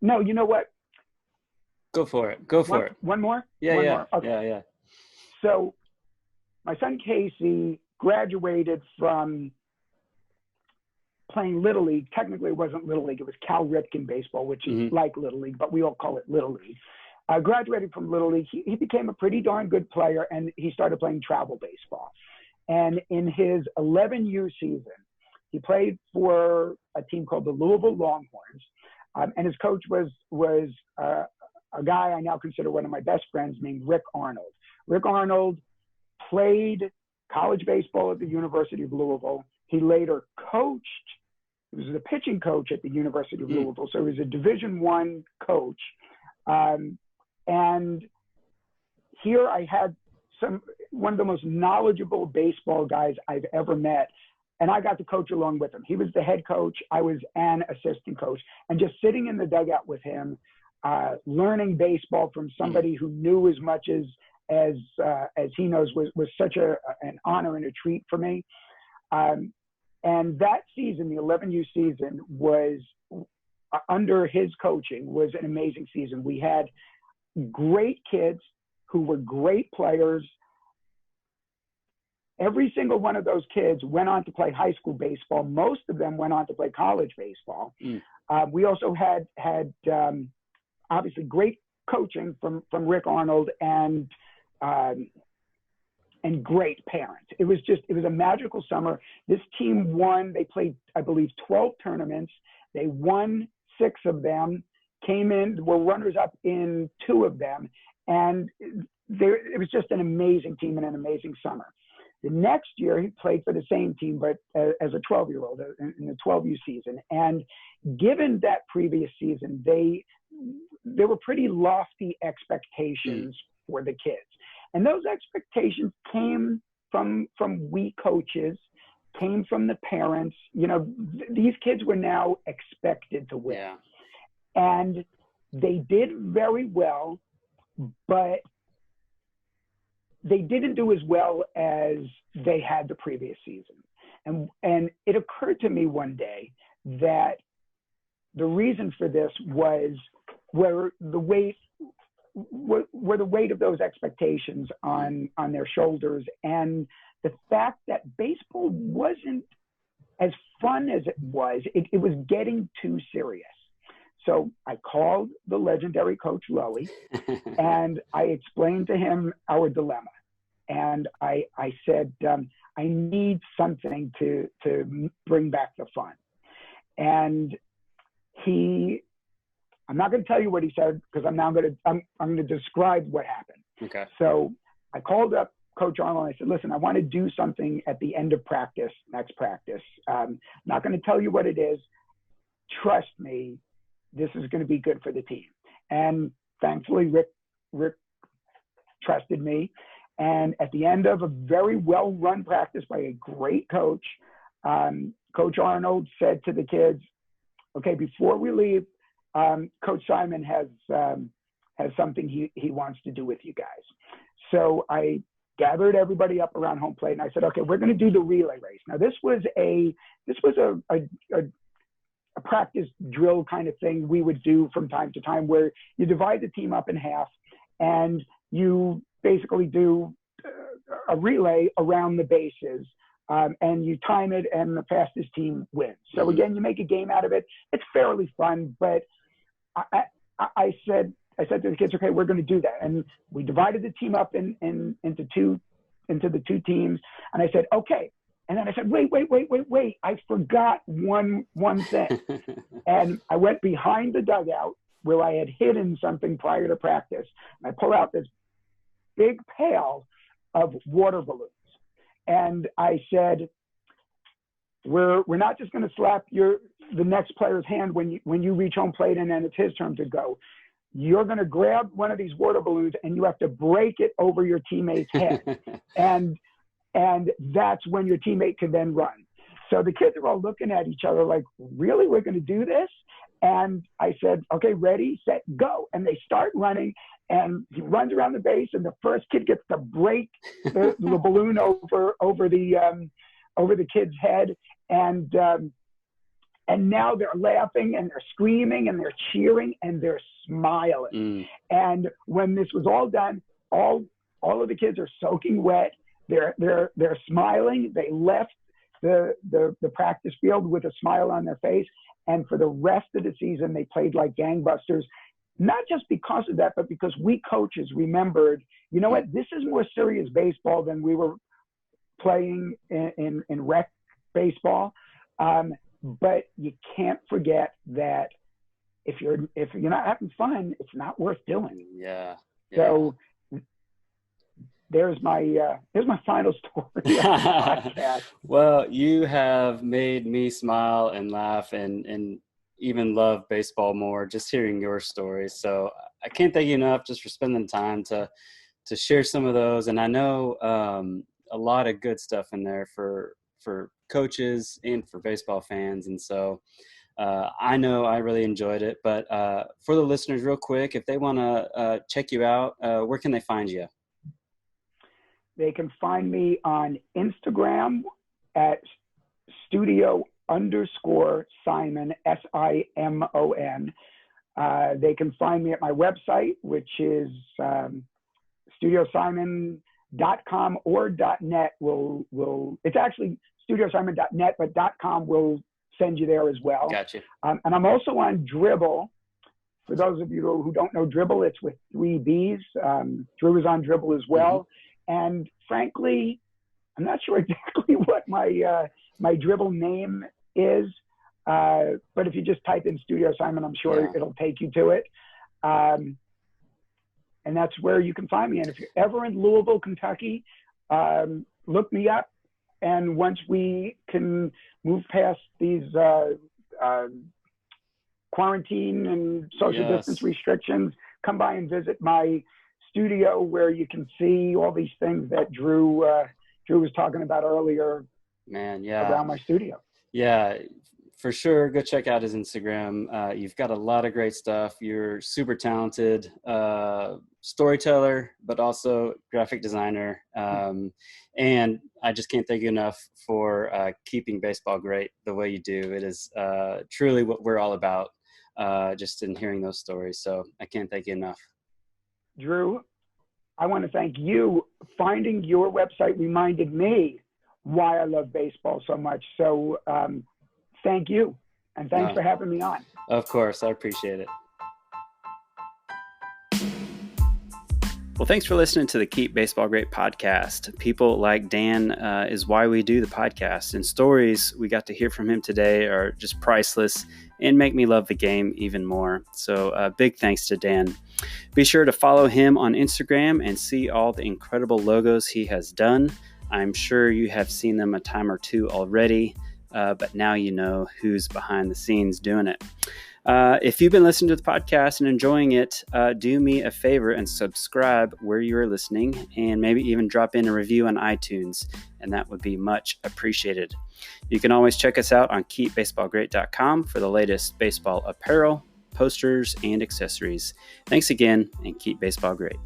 No, you know what? Go for it. Go for it. One more? Yeah, One yeah, more? Okay. yeah. So my son Casey graduated from playing Little League. Technically, it wasn't Little League. It was Cal Ripken baseball, which is like Little League, but we all call it Little League. Graduated from Little League. He became a pretty darn good player, and he started playing travel baseball. And in his 11U season, he played for a team called the Louisville Longhorns. And his coach was a guy I now consider one of my best friends named Rick Arnold. Rick Arnold played college baseball at the University of Louisville. He later coached. He was the pitching coach at the University of Louisville. So he was a Division I coach. And here I had one of the most knowledgeable baseball guys I've ever met. And I got to coach along with him. He was the head coach. I was an assistant coach. And just sitting in the dugout with him, learning baseball from somebody who knew as much as he knows was such an honor and a treat for me. And that season, the 11U season, was under his coaching, was an amazing season. We had great kids who were great players. Every single one of those kids went on to play high school baseball. Most of them went on to play college baseball. We also had obviously great coaching from Rick Arnold and great parents. It was a magical summer. This team won. They played, I believe, 12 tournaments. They won 6 of them, were runners up in 2 of them. And it was just an amazing team and an amazing summer. The next year, he played for the same team, but as a 12-year-old in the 12U season. And given that previous season, there were pretty lofty expectations for the kids. And those expectations came from we coaches, came from the parents. You know, these kids were now expected to win. Yeah. And they did very well, but they didn't do as well as they had the previous season. And it occurred to me one day that the reason for this was where the weight of those expectations on their shoulders, and the fact that baseball wasn't as fun as it was was getting too serious. So I called the legendary Coach Lowy and I explained to him our dilemma. And I said, I need something to bring back the fun. And I'm not going to tell you what he said, because I'm going to describe what happened. Okay. So I called up Coach Arnold and I said, listen, I want to do something at the end of practice, next practice. I'm not going to tell you what it is. Trust me, this is going to be good for the team. And thankfully, Rick trusted me. And at the end of a very well-run practice by a great coach, Coach Arnold said to the kids, okay, before we leave, Coach Simon has something he wants to do with you guys. So I gathered everybody up around home plate and I said, okay, we're going to do the relay race. Now this was a practice drill kind of thing we would do from time to time, where you divide the team up in half and you basically do a relay around the bases, and you time it, and the fastest team wins. So again, you make a game out of it. It's fairly fun, but I said to the kids, okay, we're going to do that. And we divided the team up into the two teams. And I said, okay. And then I said, wait. I forgot one thing. And I went behind the dugout where I had hidden something prior to practice. And I pull out this big pail of water balloons. And I said, we're not just going to slap the next player's hand when you reach home plate and then it's his turn to go. You're going to grab one of these water balloons and you have to break it over your teammate's head. And that's when your teammate can then run. So the kids are all looking at each other like, really, we're going to do this? And I said, okay, ready, set, go. And they start running, and he runs around the base, and the first kid gets to break the balloon over the kid's head. And And now they're laughing and they're screaming and they're cheering and they're smiling. And when this was all done, all of the kids are soaking wet. They're smiling. They left the practice field with a smile on their face. And for the rest of the season, they played like gangbusters. Not just because of that, but because we coaches remembered, you know what, this is more serious baseball than we were playing in rec baseball. But you can't forget that if you're not having fun, it's not worth doing. Yeah. So there's my final story. Well, you have made me smile and laugh and even love baseball more just hearing your stories. So I can't thank you enough just for spending time to share some of those. And I know a lot of good stuff in there for coaches and for baseball fans. And so I know I really enjoyed it. But for the listeners, real quick, if they want to check you out, where can they find you? They can find me on Instagram at studio_Simon, SIMON. They can find me at my website, which is studiosimon.com or .net. It's actually studiosimon.net, but .com will send you there as well. Gotcha. And I'm also on Dribbble. For those of you who don't know Dribbble, it's with 3 B's. Drew is on Dribbble as well. And frankly, I'm not sure exactly what my Dribbble name is, but if you just type in Studio Simon, I'm sure it'll take you to it. And that's where you can find me. And if you're ever in Louisville, Kentucky, look me up. And once we can move past these quarantine and social distance restrictions, come by and visit my studio where you can see all these things that Drew was talking about earlier. Man, around my studio. Yeah, for sure. Go check out his Instagram. You've got a lot of great stuff. You're super talented storyteller, but also graphic designer. And I just can't thank you enough for keeping baseball great the way you do. It is truly what we're all about, just in hearing those stories. So I can't thank you enough. Drew, I want to thank you. Finding your website reminded me why I love baseball so much. So thank you. And thanks for having me on. Of course. I appreciate it. Well, thanks for listening to the Keep Baseball Great podcast. People like Dan is why we do the podcast. And stories we got to hear from him today are just priceless and make me love the game even more. So big thanks to Dan. Be sure to follow him on Instagram and see all the incredible logos he has done. I'm sure you have seen them a time or two already, but now you know who's behind the scenes doing it. If you've been listening to the podcast and enjoying it, do me a favor and subscribe where you are listening and maybe even drop in a review on iTunes, and that would be much appreciated. You can always check us out on keepbaseballgreat.com for the latest baseball apparel, posters, and accessories. Thanks again, and keep baseball great.